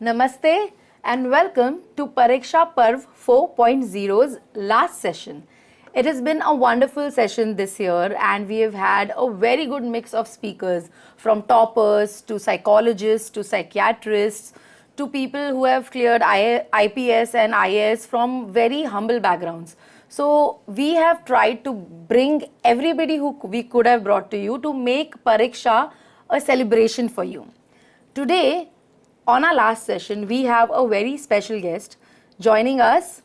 Namaste and welcome to Pariksha Parv 4.0's last session. It has been a wonderful session this year and we have had a very good mix of speakers from toppers to psychologists to psychiatrists to people who have cleared IPS and IAS from very humble backgrounds. So we have tried to bring everybody who we could have brought to you to make Pariksha a celebration for you. Today, on our last session, we have a very special guest joining us,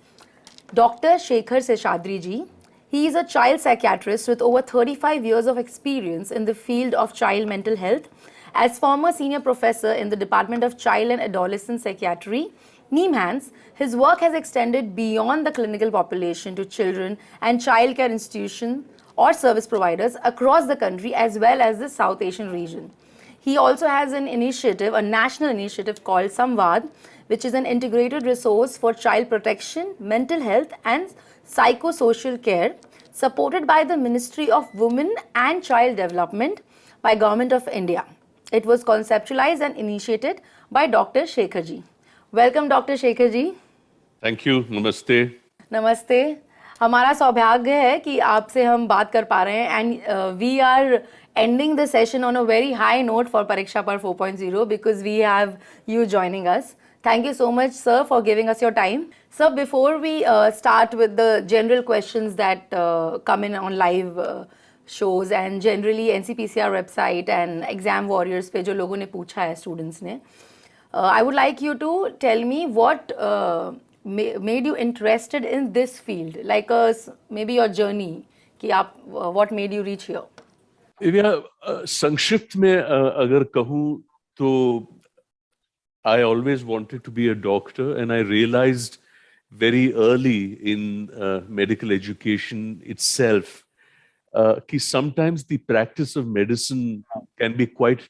Dr. Shekhar Seshadri ji. He is a child psychiatrist with over 35 years of experience in the field of child mental health. As former senior professor in the Department of Child and Adolescent Psychiatry, NIMHANS, his work has extended beyond the clinical population to children and childcare institutions or service providers across the country as well as the South Asian region. He also has an initiative, a national initiative called Samvad, which is an integrated resource for child protection, mental health and psychosocial care, supported by the Ministry of Women and Child Development by Government of India. It was conceptualized and initiated by Dr. Shekhar ji. Welcome Dr. Shekhar ji. Thank you. Namaste. नमस्ते. हमारा सौभाग्य है कि आपसे हम बात कर पा रहे हैं and we are ending the session on a very high note for Pariksha Parv 4.0 because we have you joining us. Thank you so much, sir, for giving us your time. Sir, before we start with the general questions that come in on live shows and generally NCPCR website and exam warriors पे जो लोगों ने पूछा है students ने, I would like you to tell me what made you interested in this field, like maybe your journey, कि आप what made you reach here? संक्षिप्त में अगर कहूँ तो I always wanted to be a doctor and I realized very early in medical education itself कि sometimes the practice of medicine can be quite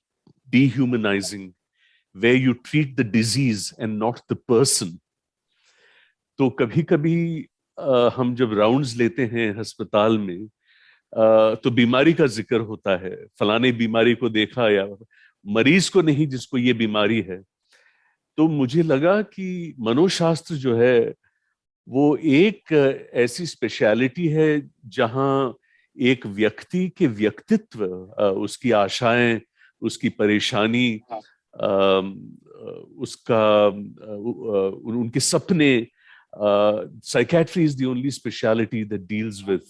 dehumanizing where you treat the disease and not the person. तो कभी-कभी हम जब rounds लेते हैं अस्पताल में तो बीमारी का जिक्र होता है, फलाने बीमारी को देखा या मरीज को नहीं जिसको ये बीमारी है. तो मुझे लगा कि मनोशास्त्र जो है वो एक ऐसी स्पेशलिटी है जहां एक व्यक्ति के व्यक्तित्व, उसकी आशाएं, उसकी परेशानी, उसका उनके सपने, psychiatry is the only specialty that deals with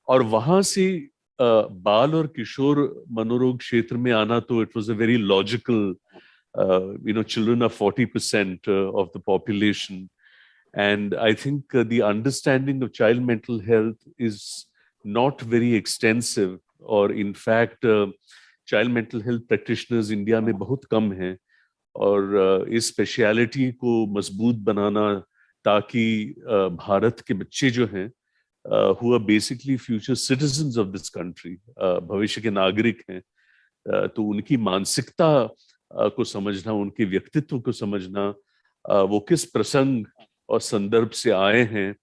और वहां से बाल और किशोर मनोरोग क्षेत्र में आना तो it was a very logical, children are 40% of the population and I think the understanding of child mental health is not very extensive or in fact child mental health practitioners India में बहुत कम हैं और इस speciality को मजबूत बनाना ताकि भारत के बच्चे जो हैं who are basically future citizens of this country, भविष्य के नागरिक हैं, तो उनकी मानसिकता को समझना, उनके व्यक्तित्व को समझना, वो किस प्रसंग और संदर्भ से आए हैं,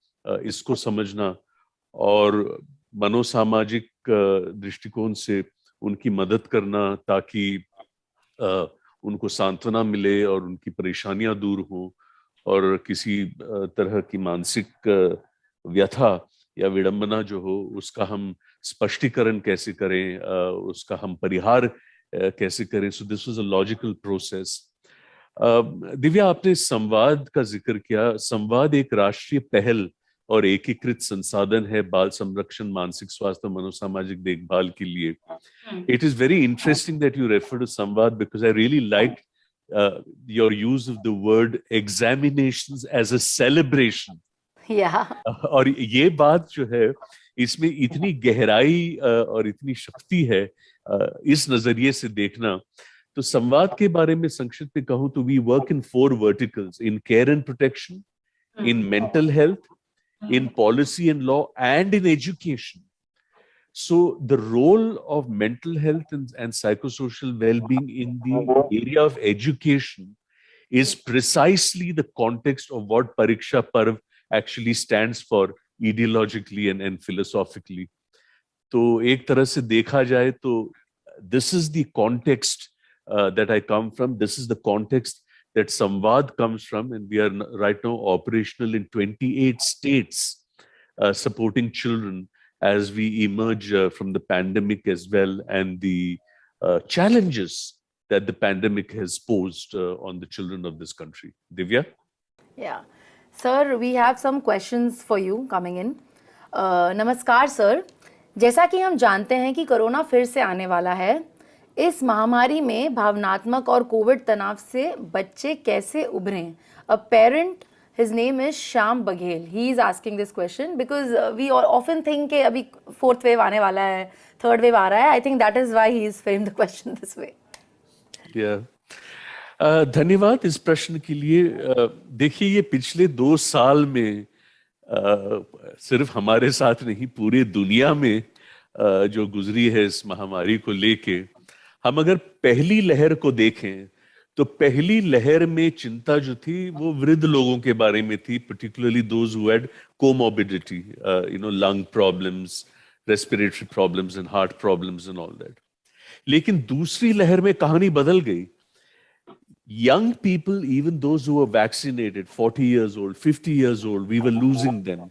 इसको समझना और मनोसामाजिक दृष्टिकोण से उनकी मदद करना ताकि उनको सांत्वना मिले और उनकी परेशानियां दूर हों और किसी तरह की मानसिक व्यथा या विडंबना जो हो उसका हम स्पष्टीकरण कैसे करें, उसका हम परिहार कैसे करें. So this was a logical process. Divya, आपने संवाद का जिक्र किया. संवाद एक राष्ट्रीय पहल और एकीकृत संसाधन है बाल संरक्षण, मानसिक स्वास्थ्य और मनोसामाजिक देखभाल के लिए. It is very interesting that you refer to संवाद because I really like your use of the word examinations as a celebration. और ये बात जो है इसमें इतनी गहराई और इतनी शक्ति है इस नजरिए से देखना. तो संवाद के बारे में संक्षिप्त में कहूं तो we work in 4 verticals: in care and protection, in mental health, in policy and law, and in education. So the role of mental health and psychosocial well-being in the area of education is precisely the context of what Pariksha Parv actually stands for ideologically and philosophically. तो एक तरह से देखा जाए तो this is the context that I come from. This is the context that Samvad comes from, and we are right now operational in 28 states, supporting children as we emerge from the pandemic as well, and the challenges that the pandemic has posed on the children of this country. Divya? Yeah. Sir, we have some questions for you coming in. नमस्कार sir, जैसा कि हम जानते हैं कि corona फिर से आने वाला है, इस महामारी में भावनात्मक और कोविड तनाव से बच्चे कैसे उभरें? A parent, his name is Shyam Baghel. He is asking this question because we often think कि अभी fourth wave आने वाला है, third wave आ रहा है. I think that is why he is framed the question this way. Yeah. धन्यवाद इस प्रश्न के लिए। देखिए, ये पिछले 2 साल में सिर्फ हमारे साथ नहीं, पूरे दुनिया में जो गुजरी है इस महामारी को लेके, हम अगर पहली लहर को देखें तो पहली लहर में चिंता जो थी वो वृद्ध लोगों के बारे में थी, particularly those who had comorbidity, lung problems, respiratory problems and heart problems and all that. लेकिन दूसरी लहर में कहानी बदल गई। Young people, even those who were vaccinated, 40 years old, 50 years old, we were losing them.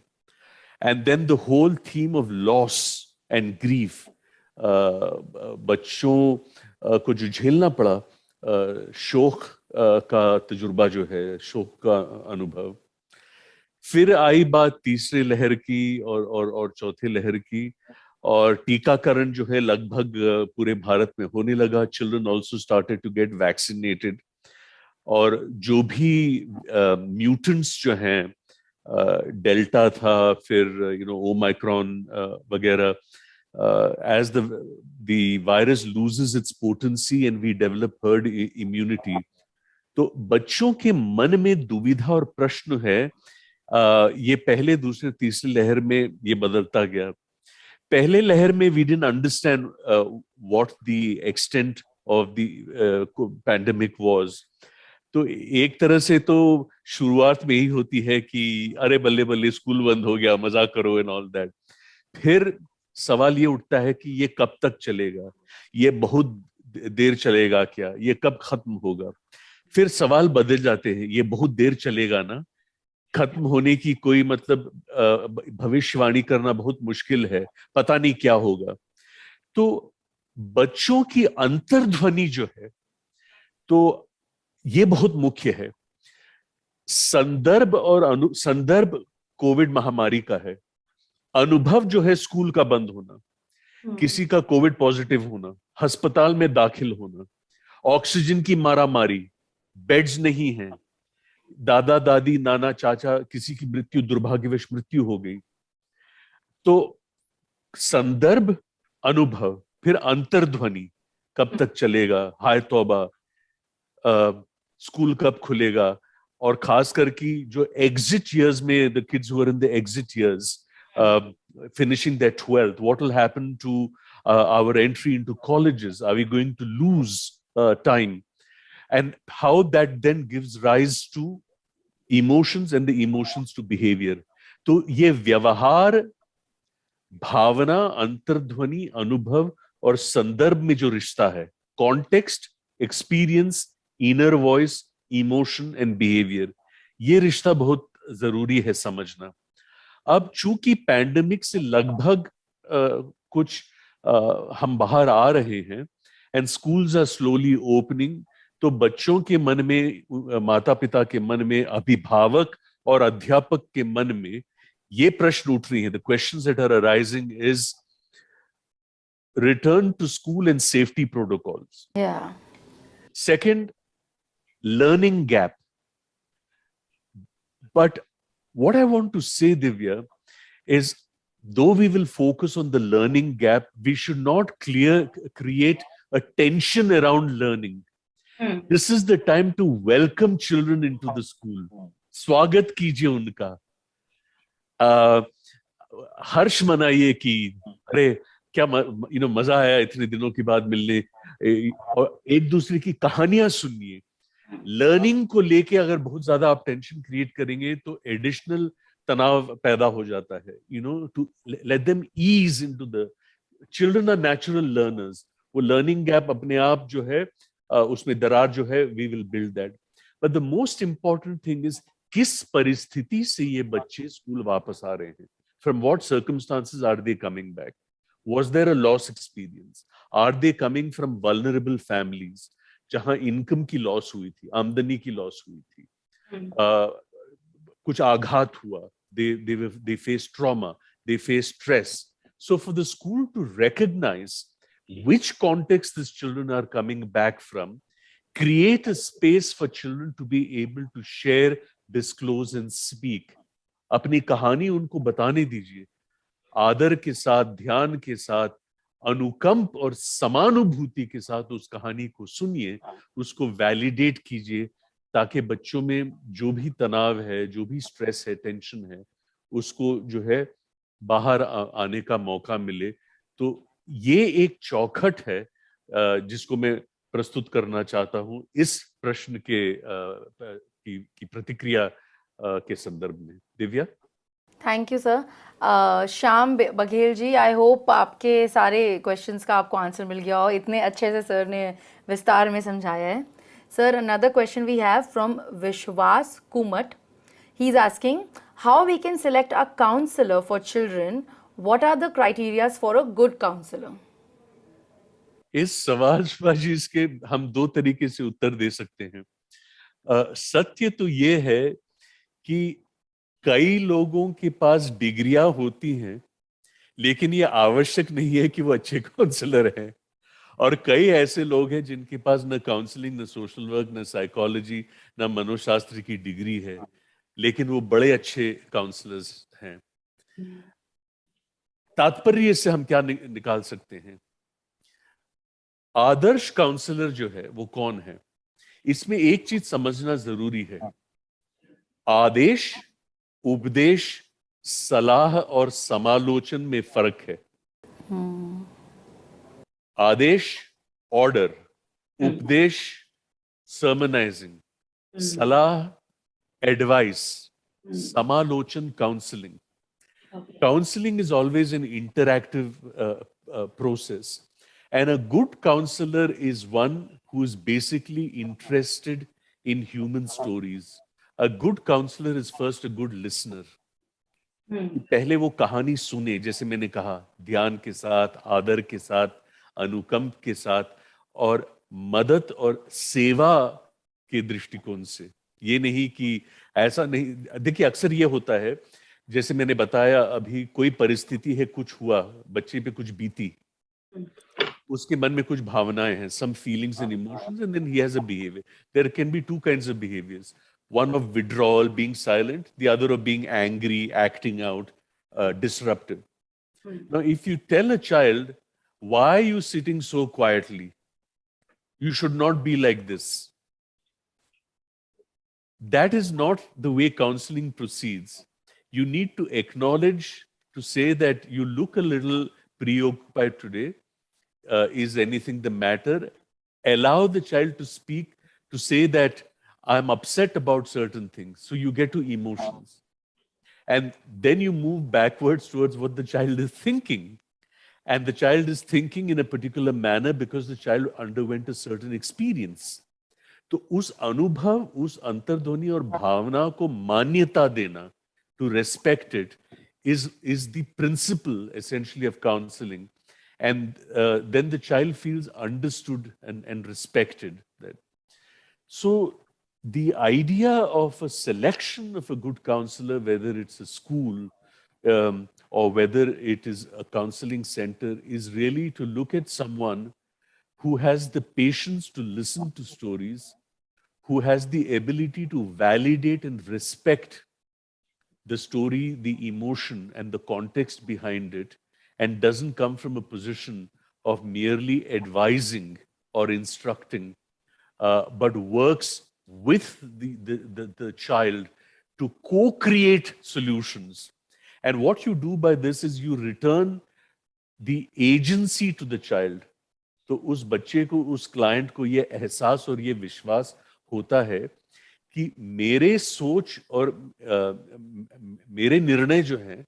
And then the whole theme of loss and grief, बच्चों को जो झेलना पड़ा, शोक का तजुर्बा जो है, शोक का अनुभव। फिर आई बात तीसरी लहर की और चौथी लहर की, और टीकाकरण जो है लगभग पूरे भारत में होने लगा। Children also started to get vaccinated, और जो भी म्यूटेंट्स जो हैं, डेल्टा था, फिर ओमाइक्रॉन वगैरह, as the virus loses its potency and we develop herd immunity, तो बच्चों के मन में दुविधा और प्रश्न है। ये पहले, दूसरे, तीसरी लहर में ये बदलता गया। पहले लहर में we didn't understand what the extent of the pandemic was. तो एक तरह से तो शुरुआत में ही होती है कि अरे बल्ले बल्ले स्कूल बंद हो गया, मजा करो एंड ऑल दैट। फिर सवाल ये उठता है कि ये कब तक चलेगा, ये बहुत देर चलेगा क्या, ये कब खत्म होगा। फिर सवाल बदल जाते हैं, ये बहुत देर चलेगा ना, खत्म होने की कोई मतलब भविष्यवाणी करना बहुत मुश्किल है, पता नहीं क्या होगा। तो बच्चों की अंतर्ध्वनि जो है, तो ये बहुत मुख्य है। संदर्भ और संदर्भ कोविड महामारी का है, अनुभव जो है स्कूल का बंद होना, किसी का कोविड पॉजिटिव होना, अस्पताल में दाखिल होना, ऑक्सीजन की मारामारी, बेड्स नहीं हैं, दादा दादी नाना चाचा किसी की मृत्यु, दुर्भाग्यवश मृत्यु हो गई। तो संदर्भ, अनुभव, फिर अंतर्ध्वनि कब तक चलेगा, हाय तौबा, स्कूल कब खुलेगा, और खास करके जो एग्जिट ईयर्स में, the kids who are in the exit years, finishing their 12th, what will happen to our entry into colleges? Are we going to lose time? And how that then gives rise to emotions and the emotions to behavior. तो ये व्यवहार, भावना, अंतर्ध्वनि, अनुभव और संदर्भ में जो रिश्ता है, context, experience, inner voice, emotion and behaviour, ये रिश्ता बहुत जरूरी है समझना। अब चूंकि पैंडेमिक से लगभग कुछ हम बाहर आ रहे हैं and schools are slowly opening, तो बच्चों के मन में, माता पिता के मन में, अभिभावक और अध्यापक के मन में ये प्रश्न उठ रही हैं। The questions that are arising is return to school and safety protocols. Second, learning gap. But what I want to say, Divya, is though we will focus on the learning gap, we should not create a tension around learning. This is the time to welcome children into the school. स्वागत कीजिए उनका, हर्ष मनाइए कि अरे क्या मजा आया इतने दिनों के बाद मिलने, और एक दूसरे की कहानियां सुनिए। लर्निंग को लेके अगर बहुत ज्यादा आप टेंशन क्रिएट करेंगे तो एडिशनल तनाव पैदा हो जाता है। To let them ease into the, children are natural learners. वो लर्निंग गैप अपने आप जो है, उसमें दरार जो है, we will build that. But the most important thing is किस परिस्थिति से ये बच्चे स्कूल वापस आ रहे हैं. From what circumstances are they coming back? Was there a loss experience? Are they coming from vulnerable families जहां इनकम की लॉस हुई थी, आमदनी की लॉस हुई थी, कुछ आघात हुआ, they face trauma, they face stress. So for the school to recognize which context these children are coming back from, create a space for children to be able to share, disclose and speak. अपनी कहानी उनको बताने दीजिए, आदर के साथ, ध्यान के साथ, अनुकंप और समानुभूति के साथ उस कहानी को सुनिए, उसको वैलिडेट कीजिए, ताकि बच्चों में जो भी तनाव है, जो भी स्ट्रेस है, टेंशन है, उसको जो है बाहर आने का मौका मिले. तो ये एक चौखट है जिसको मैं प्रस्तुत करना चाहता हूं इस प्रश्न की प्रतिक्रिया के संदर्भ में. Divya. Thank you sir. Shyam Baghel ji, I hope आपके सारे क्वेश्चंस का आपको आंसर मिल गया हो. इतने अच्छे से सर ने विस्तार में समझाया है. Sir, another question we have from Vishwas Kumat. He is asking how we can select a counsellor for children. What are the criterias for a good counsellor? इस सवालबाजी के हम दो तरीके से उत्तर दे सकते हैं. सत्य तो ये है कि कई लोगों के पास डिग्रियां होती हैं, लेकिन ये आवश्यक नहीं है कि वो अच्छे काउंसलर हैं. और कई ऐसे लोग हैं जिनके पास न काउंसलिंग, न सोशल वर्क, न साइकोलॉजी, न मनोशास्त्र की डिग्री है, लेकिन वो बड़े अच्छे काउंसलर्स हैं. तात्पर्य से हम क्या निकाल सकते हैं? आदर्श काउंसलर जो है वो कौन है? इसमें एक चीज समझना जरूरी है. आदेश, उपदेश, सलाह और समालोचन में फर्क है. आदेश, ऑर्डर, उपदेश, सर्मनाइजिंग, सलाह, एडवाइस, समालोचन, counselling. Counseling is always an interactive process. And a good counselor is one who is basically interested in human stories. A good counselor is first a good listener. पहले वो कहानी सुने, जैसे मैंने कहा, ध्यान के साथ, आदर के साथ, अनुकंप के साथ और मदद और सेवा के दृष्टिकोण से. ये नहीं कि ऐसा नहीं. देखिए, अक्सर ये होता है, जैसे मैंने बताया अभी, कोई परिस्थिति है, कुछ हुआ, बच्चे पे कुछ बीती, उसके मन में कुछ भावनाएं हैं, some feelings and emotions, and then he has a behavior. There can be two kinds of behaviors. One of withdrawal, being silent, the other of being angry, acting out, disruptive. Now, if you tell a child, why are you sitting so quietly? You should not be like this. That is not the way counseling proceeds. You need to acknowledge, to say that you look a little preoccupied today. Is anything the matter? Allow the child to speak, to say that I'm upset about certain things. So you get to emotions. And then you move backwards towards what the child is thinking. And the child is thinking in a particular manner because the child underwent a certain experience. तो उस अनुभव, उस अंतर्ध्वनि और भावना को मान्यता देना, to respect it, is the principle essentially of counseling. And then the child feels understood and respected. So the idea of a selection of a good counselor, whether it's a school or whether it is a counseling center, is really to look at someone who has the patience to listen to stories, who has the ability to validate and respect the story, the emotion, and the context behind it, and doesn't come from a position of merely advising or instructing, but works with the child to co-create solutions. And what you do by this is you return the agency to the child. तो उस बच्चे को, उस client को ये एहसास और ये विश्वास होता है कि मेरे सोच और मेरे निर्णय जो हैं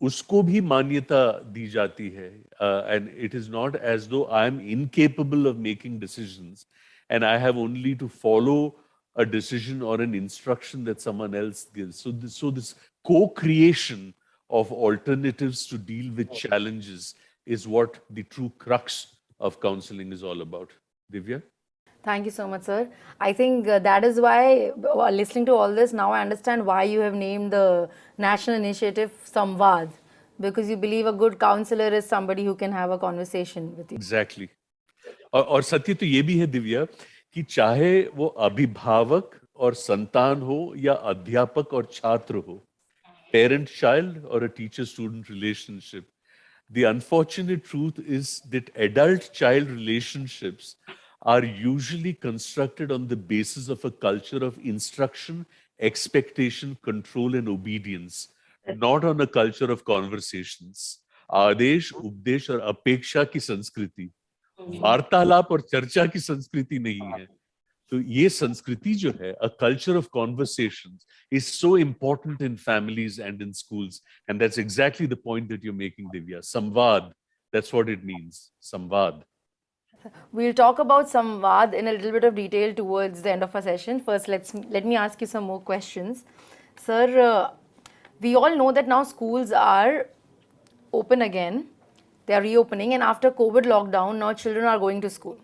उसको भी मान्यता दी जाती है. And it is not as though I am incapable of making decisions and I have only to follow a decision or an instruction that someone else gives. So this co-creation of alternatives to deal with challenges is what the true crux of counseling is all about. Divya? Thank you so much, sir. I think that is why, listening to all this, now I understand why you have named the national initiative Samvad, because you believe a good counselor is somebody who can have a conversation with you. Exactly. और सत्य तो ये भी है दिव्या कि चाहे वो अभिभावक और संतान हो या अध्यापक और छात्र हो, parent child or a teacher student relationship, the unfortunate truth is that adult child relationships are usually constructed on the basis of a culture of instruction, expectation, control, and obedience, not on a culture of conversations. आदेश, उपदेश और अपेक्षा की संस्कृति, वार्तालाप और चर्चा की संस्कृति नहीं है. तो ये संस्कृति जो है, a culture of conversations, is so important in families and in schools. And that's exactly the point that you're making, Divya. Samvad, that's what it means. Samvad. We'll talk about Samvad in a little bit of detail towards the end of our session. First, let me ask you some more questions. Sir, we all know that now schools are open again. They are reopening, and after COVID lockdown, now children are going to school.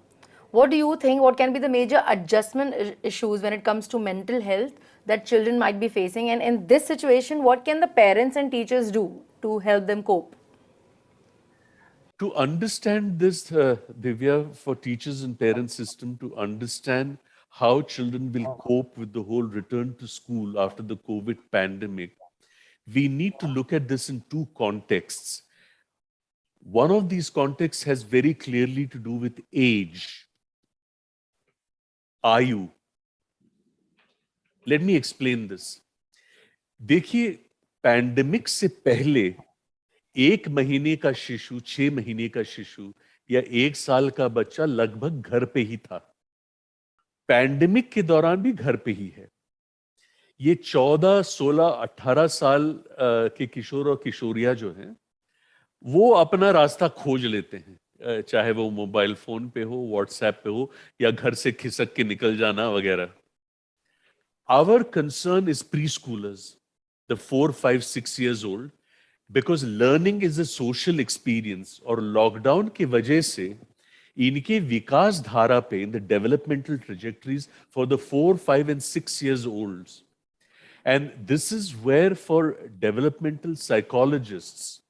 What do you think? What can be the major adjustment issues when it comes to mental health that children might be facing? And in this situation, what can the parents and teachers do to help them cope? To understand this, Divya, for teachers and parent system to understand how children will cope with the whole return to school after the COVID pandemic, we need to look at this in two contexts. One of these contexts has very clearly to do with age. आयु. Let me explain this. देखिए, pandemic से पहले 1 महीने का शिशु, 6 महीने का शिशु या 1 साल का बच्चा लगभग घर पे ही था. पैंडेमिक के दौरान भी घर पे ही है. ये 14, 16, 18 साल के किशोर और किशोरियां जो हैं, वो अपना रास्ता खोज लेते हैं. चाहे वो मोबाइल फोन पे हो, व्हाट्सएप पे हो, या घर से खिसक के निकल जाना वगैरह. Our concern is preschoolers, the 4, 5, 6 years old, because learning is a social experience. और लॉकडाउन की वजह से इनके विकास धारा पे, in the developmental trajectories for the 4, 5 and 6 years olds. And this is where for developmental psychologists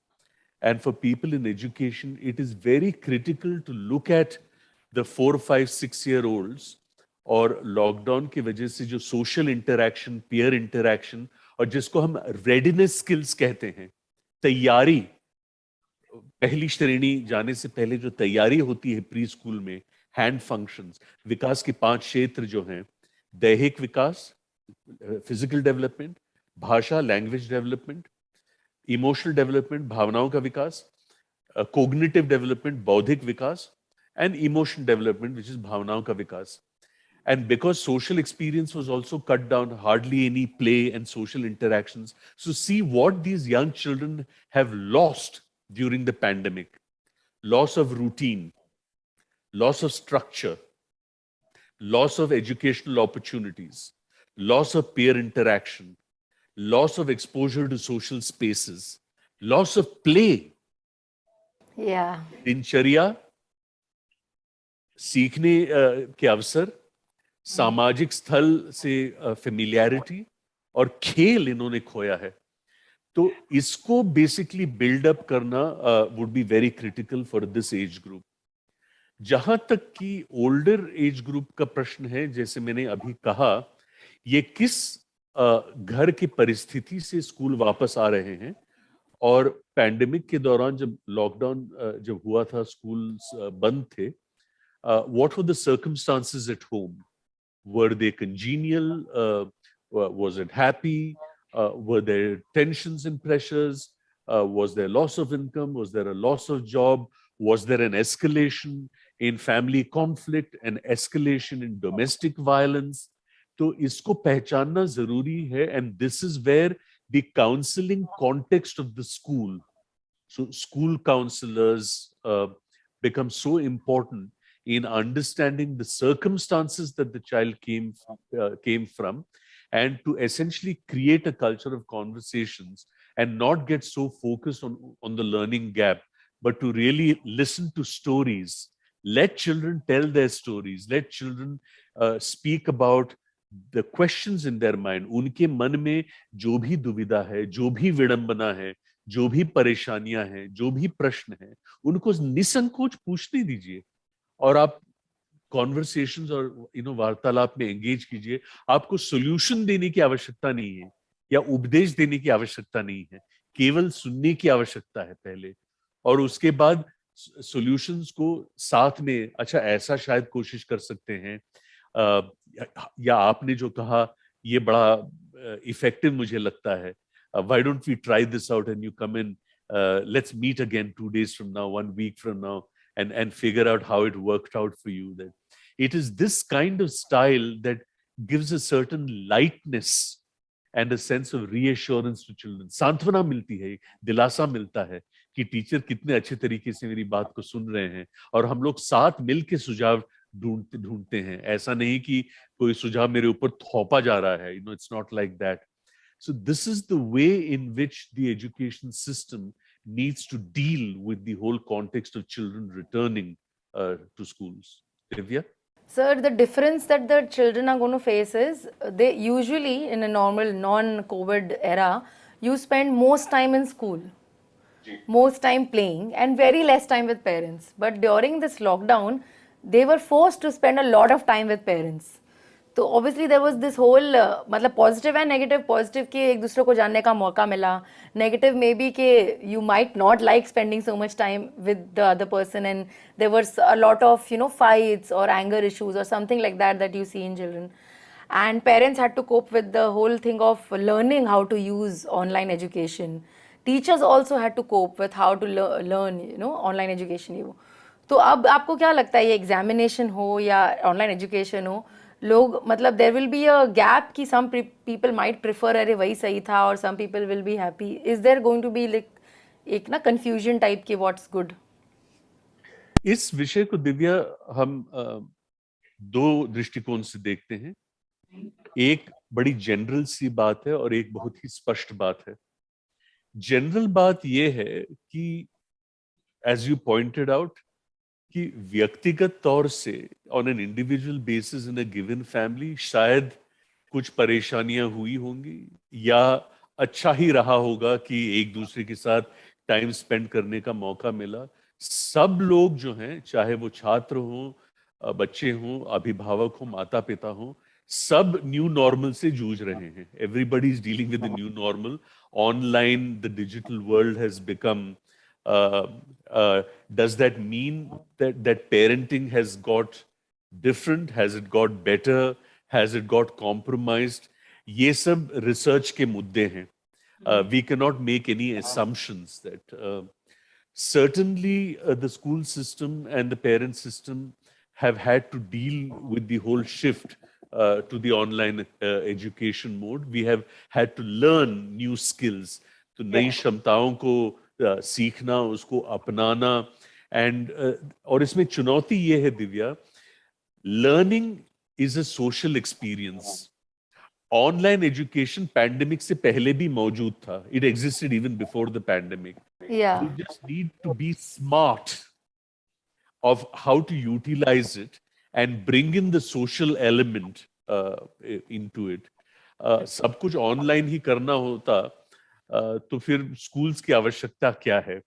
and for people in education, it is very critical to look at the 4, 5, 6-year-olds और lockdown की वजह से जो social interaction, peer interaction, और जिसको हम readiness skills कहते हैं, तैयारी, पहली श्रेणी जाने से पहले जो तैयारी होती है प्री स्कूल में, हैंड फंक्शंस, विकास के 5 क्षेत्र जो हैं, दैहिक विकास, फिजिकल डेवलपमेंट, भाषा, लैंग्वेज डेवलपमेंट, इमोशनल डेवलपमेंट, भावनाओं का विकास, कोग्निटिव डेवलपमेंट, बौद्धिक विकास, and emotion development, which is भावनाओं का विकास. And because social experience was also cut down, hardly any play and social interactions. So see what these young children have lost during the pandemic. Loss of routine, loss of structure, loss of educational opportunities, loss of peer interaction, loss of exposure to social spaces, loss of play. Yeah. दिनचर्या, सीखने के अवसर, सामाजिक स्थल से familiarity और खेल इन्होंने खोया है. तो इसको बेसिकली बिल्डअप करना would be very critical for this age group. जहां तक कि ओल्डर एज ग्रुप का प्रश्न है, जैसे मैंने अभी कहा, ये किस घर की परिस्थिति से स्कूल वापस आ रहे हैं. और पैंडेमिक के दौरान जब लॉकडाउन जब हुआ था, स्कूल बंद थे, what were the circumstances at home? Were they congenial? Was it happy? Were there tensions and pressures? Was there loss of income? Was there a loss of job? Was there an escalation in family conflict, an escalation in domestic violence? तो इसको पहचानना जरूरी है, and this is where the counseling context of the school, so school counselors become so important in understanding the circumstances that the child came from, and to essentially create a culture of conversations and not get so focused on the learning gap, but to really listen to stories. Let children tell their stories. Let children speak about the questions in their mind. उनके मन में जो भी दुविधा है, जो भी विडंबना है, जो भी परेशानियां हैं, जो भी प्रश्न है, उनको निसंकोच पूछने दीजिए। और आप कॉन्वर्सेशंस और वार्तालाप में एंगेज कीजिए। आपको सॉल्यूशन देने की आवश्यकता नहीं है या उपदेश देने की आवश्यकता नहीं है, केवल सुनने की आवश्यकता है पहले, और उसके बाद सॉल्यूशंस को साथ में, अच्छा ऐसा शायद कोशिश कर सकते हैं, या आपने जो कहा ये बड़ा इफेक्टिव मुझे लगता है, why don't we try this out and you come in, let's meet again 2 days from now, 1 week from now, and figure out how it worked out for you. That it is this kind of style that gives a certain lightness and a sense of reassurance to children. सांत्वना मिलती है, दिलासा मिलता है कि teacher कितने अच्छे तरीके से मेरी बात को सुन रहे हैं, और हम लोग साथ मिलके सुझाव ढूंढते हैं। ऐसा नहीं कि कोई सुझाव मेरे ऊपर थोपा जा रहा है, it's not like that. So this is the way in which the education system needs to deal with the whole context of children returning to schools. Divya? Sir, the difference that the children are going to face is they usually, in a normal non-COVID era, you spend most time in school, most time playing, and very less time with parents. But during this lockdown, they were forced to spend a lot of time with parents. तो obviously there was this whole मतलब positive and negative. Positive कि एक दूसरे को जानने का मौका मिला, negative maybe कि you might not like spending so much time with the other person, and there was a lot of fights or anger issues or something like that that you see in children, and parents had to cope with the whole thing of learning how to use online education. Teachers also had to cope with how to learn online education. तो अब आपको क्या लगता है, ये examination हो या online education हो, लोग मतलब there will be a gap कि सम पीपल माइट प्रेफर अरे वही सही था, और some people will be happy? Is there going to be like एक ना कंफ्यूजन टाइप की व्हाट्स गुड? इस विषय को दिव्या हम दो दृष्टिकोण से देखते हैं। एक बड़ी जनरल सी बात है और एक बहुत ही स्पष्ट बात है। जनरल बात यह है कि एज यू पॉइंटेड आउट कि व्यक्तिगत तौर से on an individual basis in a given family शायद कुछ परेशानियां हुई होंगी, या अच्छा ही रहा होगा कि एक दूसरे के साथ टाइम स्पेंड करने का मौका मिला। सब लोग जो हैं, चाहे वो छात्र हों, बच्चे हों, अभिभावक हों, माता पिता हों, सब न्यू नॉर्मल से जूझ रहे हैं। Everybody is dealing with the new normal. Online the digital world has become does that mean that parenting has got different? Has it got better? Has it got compromised? ये सब research के मुद्दे हैं. We cannot make any assumptions that certainly the school system and the parent system have had to deal with the whole shift to the online education mode. We have had to learn new skills, तो नई क्षमताओं को सीखना, उसको अपनाना, and और इसमें चुनौती ये है Divya, learning is a social experience. Online education pandemic से पहले भी मौजूद था, it existed even before the pandemic. You just need to be smart of how to utilize it and bring in the social element into it. सब कुछ online ही करना होता तो फिर स्कूल्स की आवश्यकता क्या है?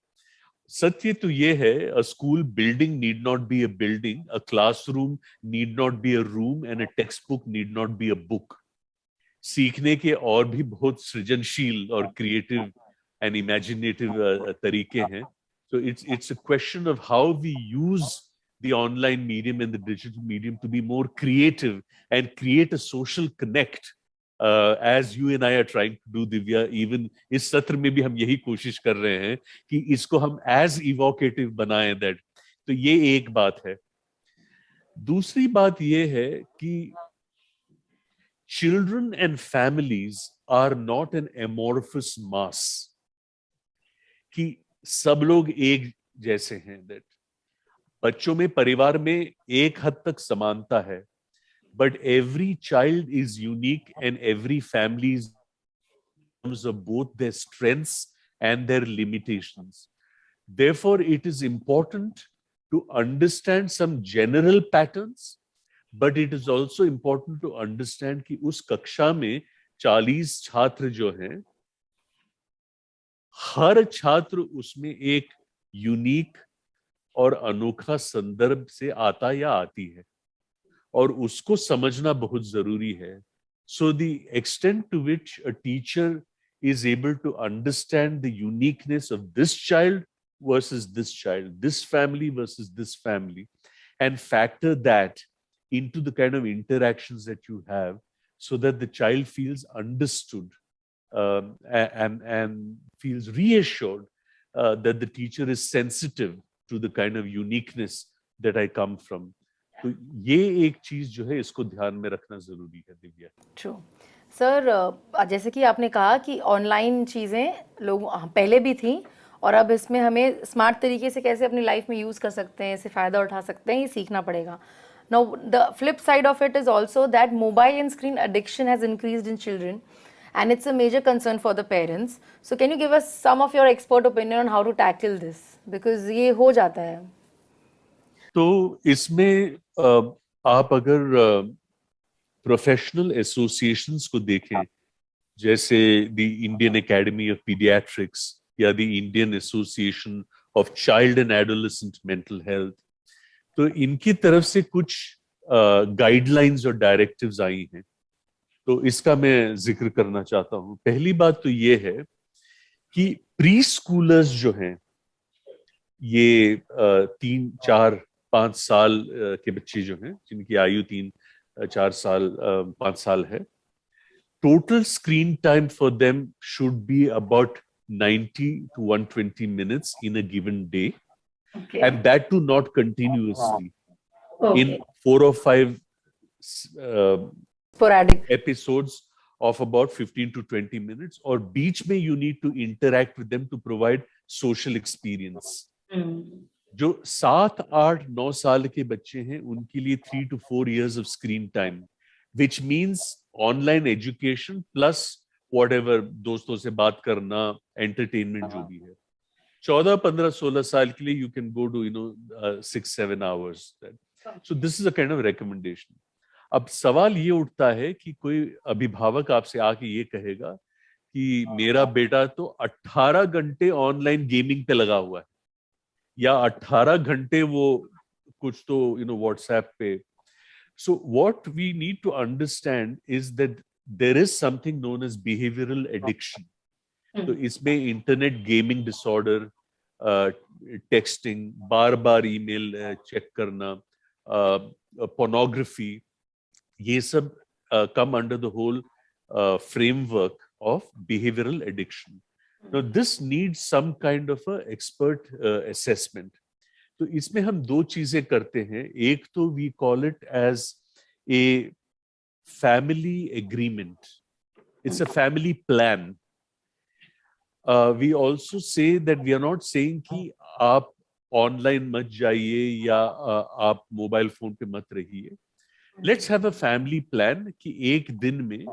सत्य तो ये है, a school building need not be a building, a classroom need not be a room, and a textbook need not be a book. सीखने के और भी बहुत सृजनशील और क्रिएटिव एंड इमेजिनेटिव तरीके हैं. So it's a question of how we use the online medium and the digital medium to be more creative and create a social connect, as you and I are trying to do, Divya. Even इस सत्र में भी हम यही कोशिश कर रहे हैं कि इसको हम as evocative बनाएं that. तो ये एक बात है. दूसरी बात ये है कि children and families are not an amorphous mass, कि सब लोग एक जैसे हैं. That बच्चों में, परिवार में एक हद तक समानता है, but every child is unique and every family is terms of both their strengths and their limitations. Therefore, it is important to understand some general patterns, but it is also important to understand कि उस कक्षा में 40 छात्र जो हैं, हर छात्र उसमें एक यूनिक और अनोखा संदर्भ से आता या आती है, और उसको समझना बहुत जरूरी है. So the extent to which a teacher is able to understand the uniqueness of this child versus this child, this family versus this family, and factor that into the kind of interactions that you have, so that the child feels understood, and feels reassured that the teacher is sensitive to the kind of uniqueness that I come from. तो ये एक चीज जो है, इसको ध्यान में रखना जरूरी है, दिव्या. ट्रू सर, जैसे कि आपने कहा कि ऑनलाइन चीज़ें लोग पहले भी थी, और अब इसमें हमें स्मार्ट तरीके से कैसे अपनी लाइफ में यूज़ कर सकते हैं, इससे फ़ायदा उठा सकते हैं, ये सीखना पड़ेगा. Now the flip side of it is also that mobile and screen addiction has increased in children and it's a major concern for the parents. So can you give us some of your expert opinion on how to tackle this, because ये हो जाता है. तो इसमें आप अगर professional associations को देखें, जैसे the Indian academy of paediatrics या the Indian association of child and adolescent mental health, तो इनकी तरफ से कुछ गाइडलाइंस और डायरेक्टिव्स आई हैं. तो इसका मैं जिक्र करना चाहता हूं. पहली बात तो ये है कि प्री स्कूलर्स जो हैं, ये 3, 4, 5 साल के बच्चे जो हैं, जिनकी आयु 3, 4 साल, 5 साल है, total screen time for them should be about 90 to 120 minutes in a given day. Okay. And that too not continuously. Okay. In 4 or 5 Sporadic episodes of about 15 to 20 minutes, or beach mein you need to interact with them to provide social experience. जो 7, 8, 9 साल के बच्चे हैं, उनके लिए 3 to 4 years of screen time, which means online education plus whatever, दोस्तों से बात करना, entertainment जो भी है. 14, 15, 16 साल के लिए you can go to 6, 7 hours. So this is a kind of recommendation. अब सवाल ये उठता है कि कोई अभिभावक आपसे आके ये कहेगा कि मेरा बेटा तो 18 घंटे ऑनलाइन गेमिंग पे लगा हुआ है, या 18 घंटे वो कुछ तो व्हाट्सएप पे. So what we need to understand is that there is something known as behavioral addiction. तो इसमें इंटरनेट गेमिंग डिसऑर्डर, टेक्सटिंग, बार बार ईमेल चेक करना, पोर्नोग्राफी, ये सब come under the whole framework of behavioral addiction. Now this needs some kind of a expert assessment. तो इसमें हम 2 चीजें करते हैं. एक तो we call it as a family agreement. It's a family plan. We also say that we are not saying कि आप ऑनलाइन मत जाइए या आप मोबाइल फोन पे मत रहिए. Let's have a family plan कि एक दिन में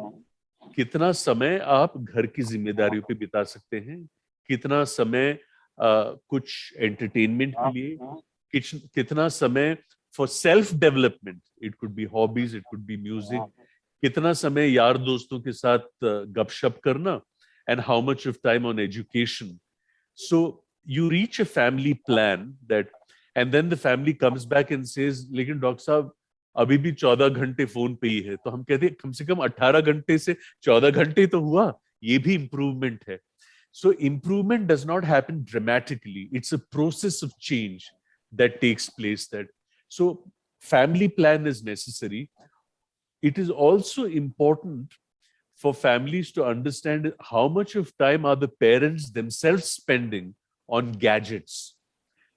कितना समय आप घर की जिम्मेदारियों पे बिता सकते हैं, कितना समय कुछ एंटरटेनमेंट के लिए, कितना समय for self development, it could be hobbies, it could be music, कितना समय यार दोस्तों के साथ गपशप करना, and how much of time on education. So you reach a family plan that, and then the family comes back and says, लेकिन doctor साहब अभी भी 14 घंटे फोन पे ही है. तो हम कहते हैं कम से कम 18 घंटे से 14 घंटे तो हुआ, ये भी इम्प्रूवमेंट है. So improvement does not happen dramatically. It's a process of change that takes place. So family plan is necessary. It is also important for families to understand how much of time are the parents themselves spending on gadgets.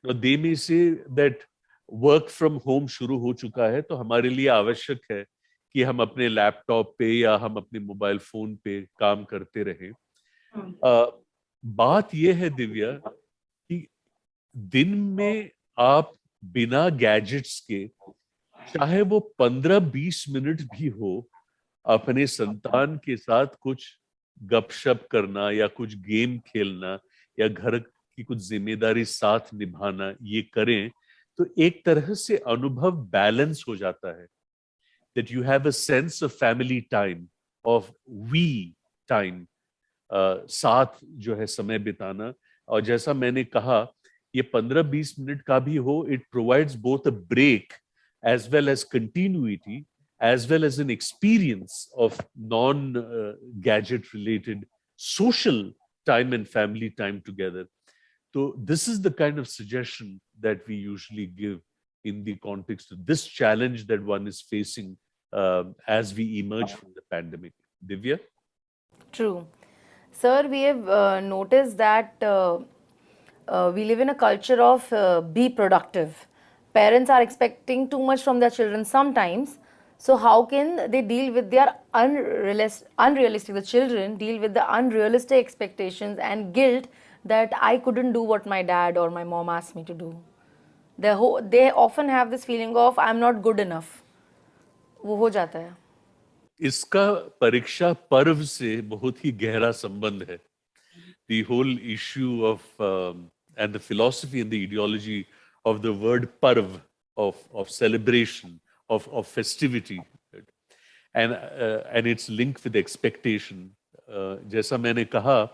Now they may say that work from home शुरू हो चुका है, तो हमारे लिए आवश्यक है कि हम अपने लैपटॉप पे या हम अपने मोबाइल फोन पे काम करते रहें. बात यह है दिव्या कि दिन में आप बिना गैजेट्स के, चाहे वो 15-20 मिनट भी हो, अपने संतान के साथ कुछ गपशप करना या कुछ गेम खेलना या घर की कुछ जिम्मेदारी साथ निभाना, ये करें तो एक तरह से अनुभव बैलेंस हो जाता है. That you have a sense of family time, of we time, साथ जो है समय बिताना. और जैसा मैंने कहा, ये 15-20 मिनट का भी हो, it provides both a break as well as continuity, as well as an experience of non-gadget related social time and family time together. So this is the kind of suggestion that we usually give in the context of this challenge that one is facing as we emerge from the pandemic. Divya? True. Sir, we have noticed that we live in a culture of be productive. Parents are expecting too much from their children sometimes. So, how can they deal with their unrealistic, the children deal with the unrealistic expectations and guilt that I couldn't do what my dad or my mom asked me to do? They often have this feeling of I'm not good enough. वो हो जाता है. इसका परीक्षा पर्व से बहुत ही गहरा संबंध है. The whole issue of and the philosophy and the ideology of the word parv, of celebration, of festivity, and its link with expectation. जैसा मैंने कहा,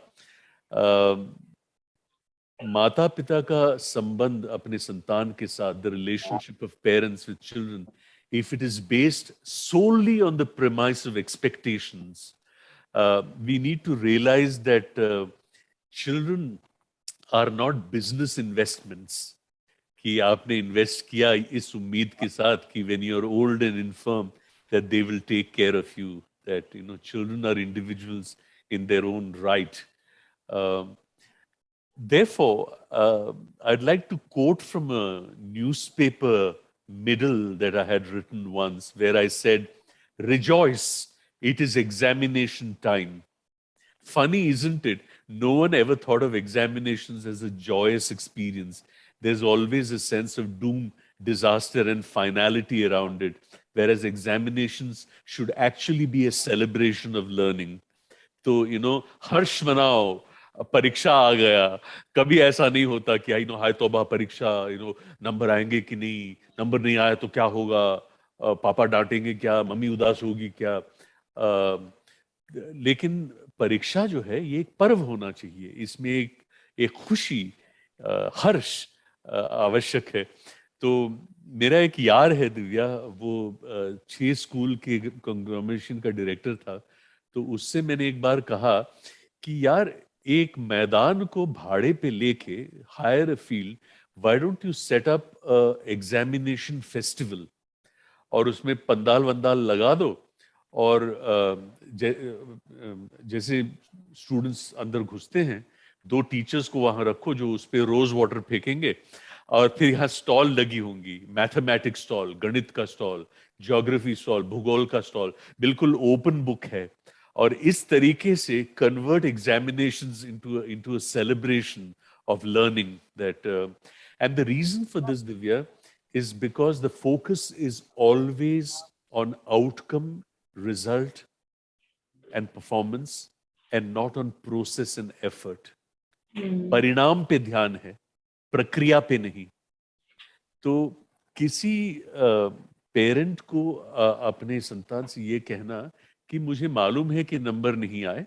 माता पिता का संबंध अपने संतान के साथ, the relationship of parents with children, if it is based solely on the premise of expectations, we need to realize that children are not business investments. कि आपने invest किया इस उम्मीद के साथ कि when you are old and infirm that they will take care of you. That children are individuals in their own right. Therefore, I'd like to quote from a newspaper middle that I had written once, where I said, "Rejoice, it is examination time." Funny, isn't it? No one ever thought of examinations as a joyous experience. There's always a sense of doom, disaster, and finality around it, whereas examinations should actually be a celebration of learning. तो हर्ष मनाओ, परीक्षा आ गया. कभी ऐसा नहीं होता कि हाय तौबा परीक्षा, नंबर आएंगे कि नहीं, नंबर नहीं आया तो क्या होगा, पापा डांटेंगे क्या, मम्मी उदास होगी क्या. लेकिन परीक्षा जो है ये एक पर्व होना चाहिए. इसमें एक खुशी, हर्ष आवश्यक है. तो मेरा एक यार है दिव्या, वो 6 स्कूल के कंग्लोमरेशन का डायरेक्टर था. तो उससे मैंने एक बार कहा कि यार, एक मैदान को भाड़े पे लेके, higher a field, why don't you set up examination festival, और उसमें पंडाल वंडाल लगा दो, और जैसे स्टूडेंट्स अंदर घुसते हैं, 2 टीचर्स को वहां रखो जो उस पे रोज वाटर फेंकेंगे, और फिर यहाँ स्टॉल लगी होंगी, मैथमेटिक्स स्टॉल, गणित का स्टॉल, ज्योग्राफी स्टॉल, भूगोल का स्टॉल, बिल्कुल ओपन बुक है. और इस तरीके से convert examinations into a celebration of learning. That and the reason for this, Divya, is because the focus is always on outcome, result, and performance, and not on process and effort. परिणाम पे ध्यान है, प्रक्रिया पे नहीं. तो किसी parent को अपने संतान से ये कहना कि मुझे मालूम है कि नंबर नहीं आए,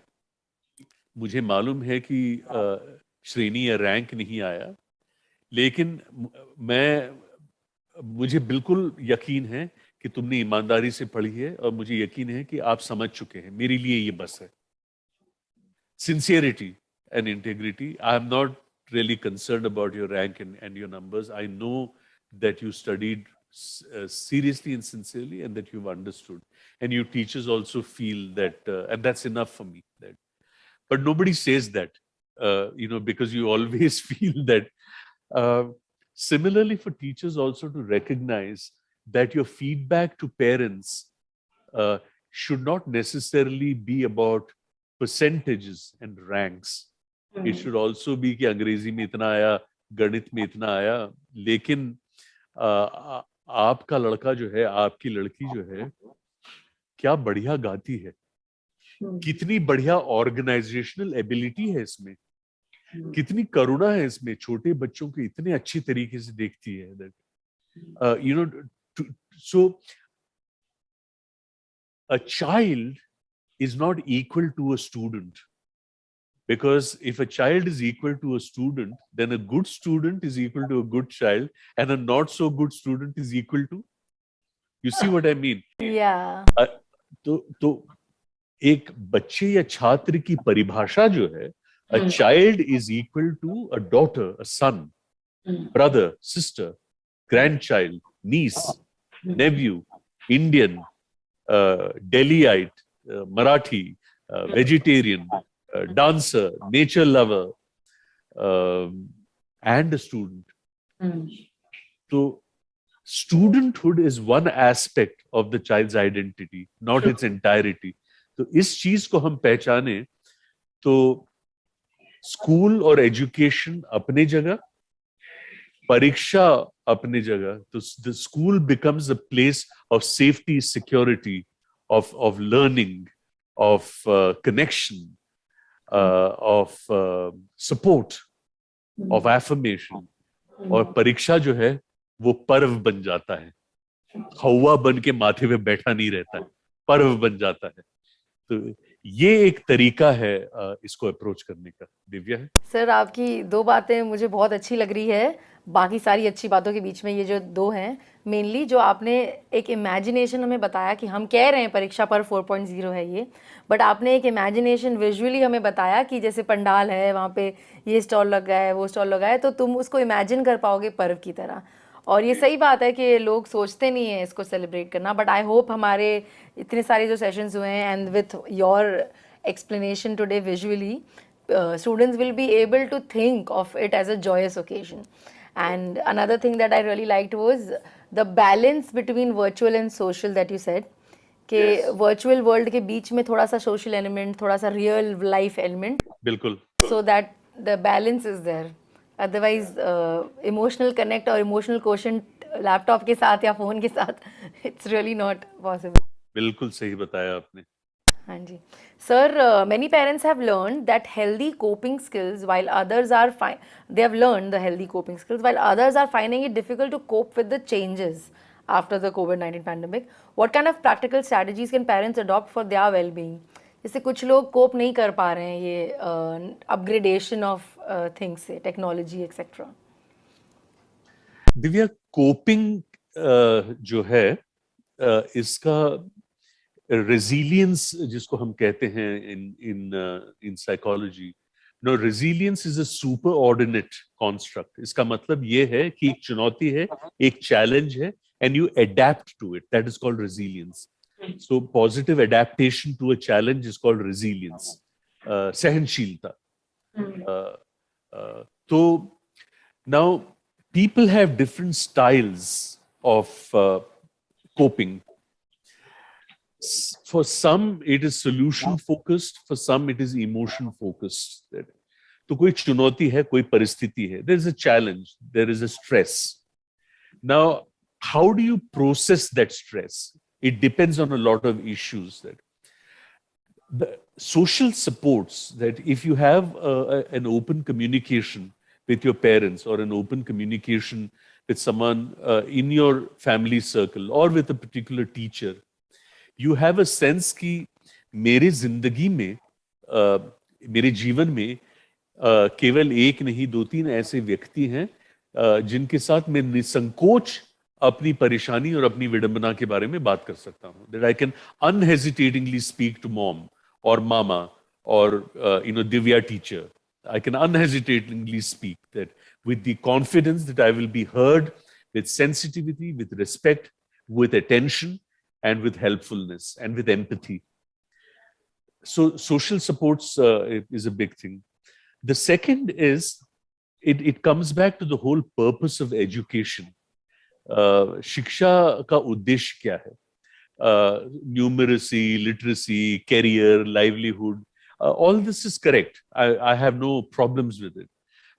मुझे मालूम है कि श्रेणी या रैंक नहीं आया, लेकिन मुझे बिल्कुल यकीन है कि तुमने ईमानदारी से पढ़ी है, और मुझे यकीन है कि आप समझ चुके हैं. मेरे लिए ये बस है. Sincerity and integrity. I am not really concerned about your rank and your numbers. I know that you studied seriously and sincerely, and that you've understood. And your teachers also feel that, and that's enough for me. But nobody says that, because you always feel that. Similarly, for teachers also to recognize that your feedback to parents should not necessarily be about percentages and ranks. It should also be कि अंग्रेजी में इतना आया, गणित में इतना आया, लेकिन आपका लड़का जो है, आपकी लड़की जो है, क्या बढ़िया गाती है, कितनी बढ़िया ऑर्गेनाइजेशनल एबिलिटी है इसमें, कितनी करुणा है इसमें, छोटे बच्चों को इतने अच्छी तरीके से देखती है that you know so a child is not equal to a student, because if a child is equal to a student, then a good student is equal to a good child, and a not so good student is equal to, you see what I mean? Yeah. तो एक बच्चे या छात्र की परिभाषा जो है, a child is equal to a daughter, a son, brother, sister, grandchild, niece, nephew, Indian, Delhiite, Marathi, vegetarian, dancer, nature lover, and a student. So, studenthood is one aspect of the child's identity, not its entirety. तो इस चीज को हम पहचाने तो school और education अपने जगह, परीक्षा अपने जगह, तो the school becomes a place of safety, security, of learning, of connection, of support, of affirmation. और परीक्षा जो है वो पर्व बन जाता है, हवा बन के माथे पे बैठा नहीं रहता है, पर्व बन जाता है. तो ये एक तरीका है इसको अप्रोच करने का. दिव्या है सर, आपकी दो बातें मुझे बहुत अच्छी लग रही है, बाकी सारी अच्छी बातों के बीच में ये जो दो हैं, मेनली जो आपने एक इमेजिनेशन हमें बताया कि हम कह रहे हैं परीक्षा पर 4.0 है ये, बट आपने एक इमेजिनेशन विजुअली हमें बताया कि जैसे पंडाल है, वहाँ पे ये स्टॉल लगा है, वो स्टॉल लगा है, तो तुम उसको इमेजिन कर पाओगे पर्व की तरह. और ये सही बात है कि लोग सोचते नहीं हैं इसको सेलिब्रेट करना, बट आई होप हमारे इतने सारे जो सेशंस हुए हैं and with your explanation today visually, students will be able to think of it as a joyous occasion. And another thing that I really liked was the balance between virtual and social that you said, कि virtual world के बीच में थोड़ा सा social element, थोड़ा सा real life element, बिल्कुल, so that the balance is there. Otherwise emotional connect or emotional quotient laptop के साथ या phone के साथ it's really not possible. बिल्कुल सही बताया आपने. हाँ जी sir. Many parents have learned that healthy coping skills while others are they have learned the healthy coping skills while others are finding it difficult to cope with the changes after the COVID-19 pandemic. What kind of practical strategies can parents adopt for their well-being? जैसे कुछ लोग कोप नहीं कर पा रहे हैं ये upgradation of things से, टेक्नोलॉजी एक्सेट्रा. दिव्या, कोपिंग जो है इसका रेजिलियंस जिसको हम कहते हैं in psychology, no, resilience is a superordinate construct. इसका मतलब ये है कि एक चुनौती है, एक चैलेंज है, and you adapt to it, that is called resilience. So positive adaptation to a challenge is called resilience, सहनशीलता. तो now people have different styles of coping. For some it is solution focused, for some it is emotion focused. तो कोई चुनौती है, कोई परिस्थिति है, there is a challenge, there is a stress. Now how do you process that stress? It depends on a lot of issues. That the social supports, that if you have an open communication with your parents or an open communication with someone in your family circle or with a particular teacher, you have a sense कि मेरे जिंदगी में, मेरे जीवन में केवल एक नहीं, दो तीन ऐसे व्यक्ति हैं जिनके साथ मैं निसंकोच अपनी परेशानी और अपनी विडंबना के बारे में बात कर सकता हूँ. That I can unhesitatingly speak to mom or mama or Divya teacher. I can unhesitatingly speak that with the confidence that I will be heard, with sensitivity, with respect, with attention, and with helpfulness, and with empathy. So social supports is a big thing. The second is, it comes back to the whole purpose of education. शिक्षा का उद्देश्य क्या है? Numeracy, literacy, career, livelihood, all this is correct. I have no problems with it.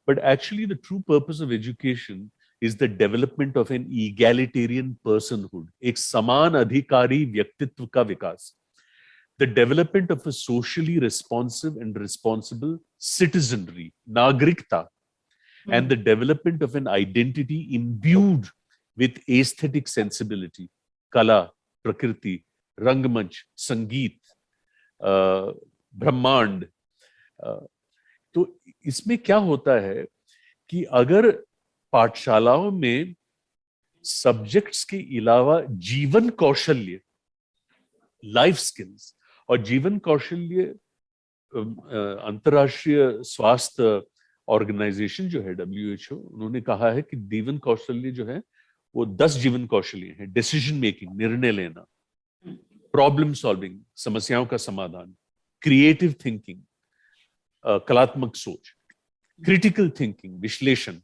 But actually the true purpose of education is the development of an egalitarian personhood, एक समान अधिकारी व्यक्तित्व का विकास, the development of a socially responsive and responsible citizenry, nagrikta, and the development of an identity imbued with aesthetic sensibility, kala, prakriti, rangmanch, sangeet, ब्रह्मांड. तो इसमें क्या होता है कि अगर पाठशालाओं में सब्जेक्ट्स के अलावा जीवन कौशल्य, लाइफ स्किल्स, और जीवन कौशल्य अंतर्राष्ट्रीय स्वास्थ्य ऑर्गेनाइजेशन जो है WHO, उन्होंने कहा है कि जीवन कौशल्य जो है वो 10 जीवन कौशल्य हैं. डिसीजन मेकिंग, निर्णय लेना, प्रॉब्लम सॉल्विंग, समस्याओं का समाधान, क्रिएटिव थिंकिंग, कलात्मक सोच, क्रिटिकल थिंकिंग, विश्लेषण,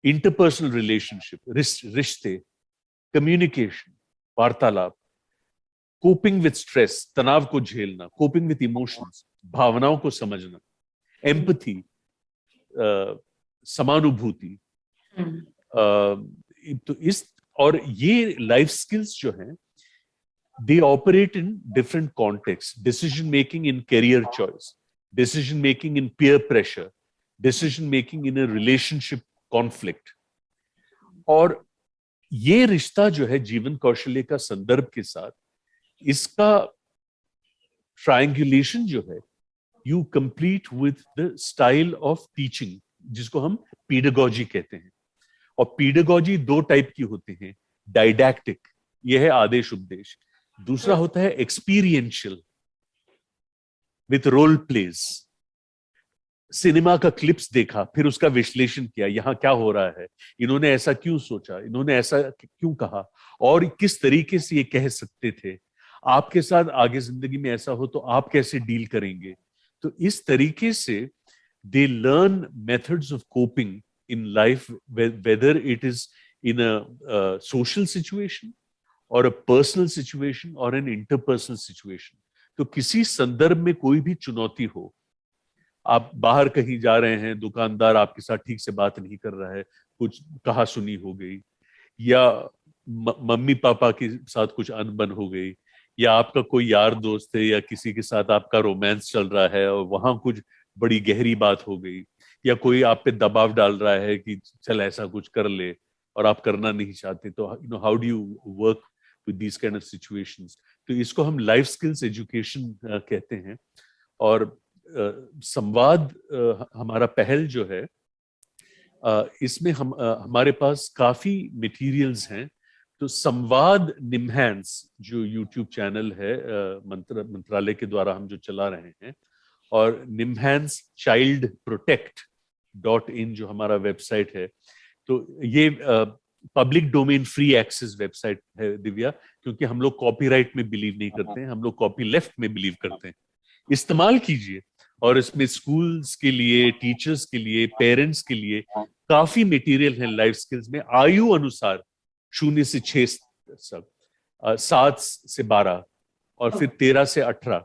इंटरपर्सनल रिलेशनशिप, रिश्ते, कम्युनिकेशन, वार्तालाप, कोपिंग विद स्ट्रेस, तनाव को झेलना, कोपिंग विद इमोशंस, भावनाओं को समझना, एम्पथी, समानुभूति. तो इस और ये लाइफ स्किल्स जो हैं, they operate in different contexts. Decision making in career choice, decision making in peer pressure, decision making in a relationship conflict. और ये रिश्ता जो है जीवन कौशल्य का संदर्भ के साथ, इसका ट्रायंगुलेशन जो है, you complete with the style of teaching, जिसको हम pedagogy कहते हैं. और pedagogy 2 टाइप की होती हैं. Didactic, यह है आदेश उपदेश. दूसरा होता है experiential with role plays. Cinema का क्लिप्स देखा, फिर उसका विश्लेषण किया, यहां क्या हो रहा है, इन्होंने ऐसा क्यों सोचा, इन्होंने ऐसा क्यों कहा, और किस तरीके से ये कह सकते थे, आपके साथ आगे जिंदगी में ऐसा हो तो आप कैसे डील करेंगे. तो इस तरीके से they learn methods of coping in life, whether it is in a social situation और अ पर्सनल सिचुएशन और एन इंटरपर्सनल सिचुएशन. तो किसी संदर्भ में कोई भी चुनौती हो, आप बाहर कहीं जा रहे हैं, दुकानदार आपके साथ ठीक से बात नहीं कर रहा है, कुछ कहा सुनी हो गई, या मम्मी पापा के साथ कुछ अनबन हो गई, या आपका कोई यार दोस्त है या किसी के साथ आपका रोमांस चल रहा है और वहां कुछ बड़ी गहरी बात हो गई, या कोई आप पे दबाव डाल रहा है कि चल ऐसा कुछ कर ले और आप करना नहीं चाहते, तो how do you work with these kind of situations. तो इसको हम लाइफ स्किल्स एजुकेशन कहते हैं. और संवाद हमारा पहल जो है, इसमें हमारे पास काफी मटेरियल्स हैं. तो संवाद निम्हांस जो यूट्यूब चैनल है, मंत्रालय के द्वारा हम जो चला रहे हैं, और निम्हांस चाइल्ड प्रोटेक्ट.in जो हमारा वेबसाइट है, तो ये public domain free access website है दिव्या, क्योंकि हम लोग कॉपीराइट में बिलीव नहीं करते हैं, हम लोग कॉपी लेफ्ट में बिलीव करते हैं. इस्तेमाल कीजिए, और इसमें स्कूल्स के लिए, टीचर्स के लिए, पेरेंट्स के लिए काफी मटेरियल है लाइफ स्किल्स में, आयु अनुसार 0 से 6 तक, 7 से 12, और फिर 13 से 18,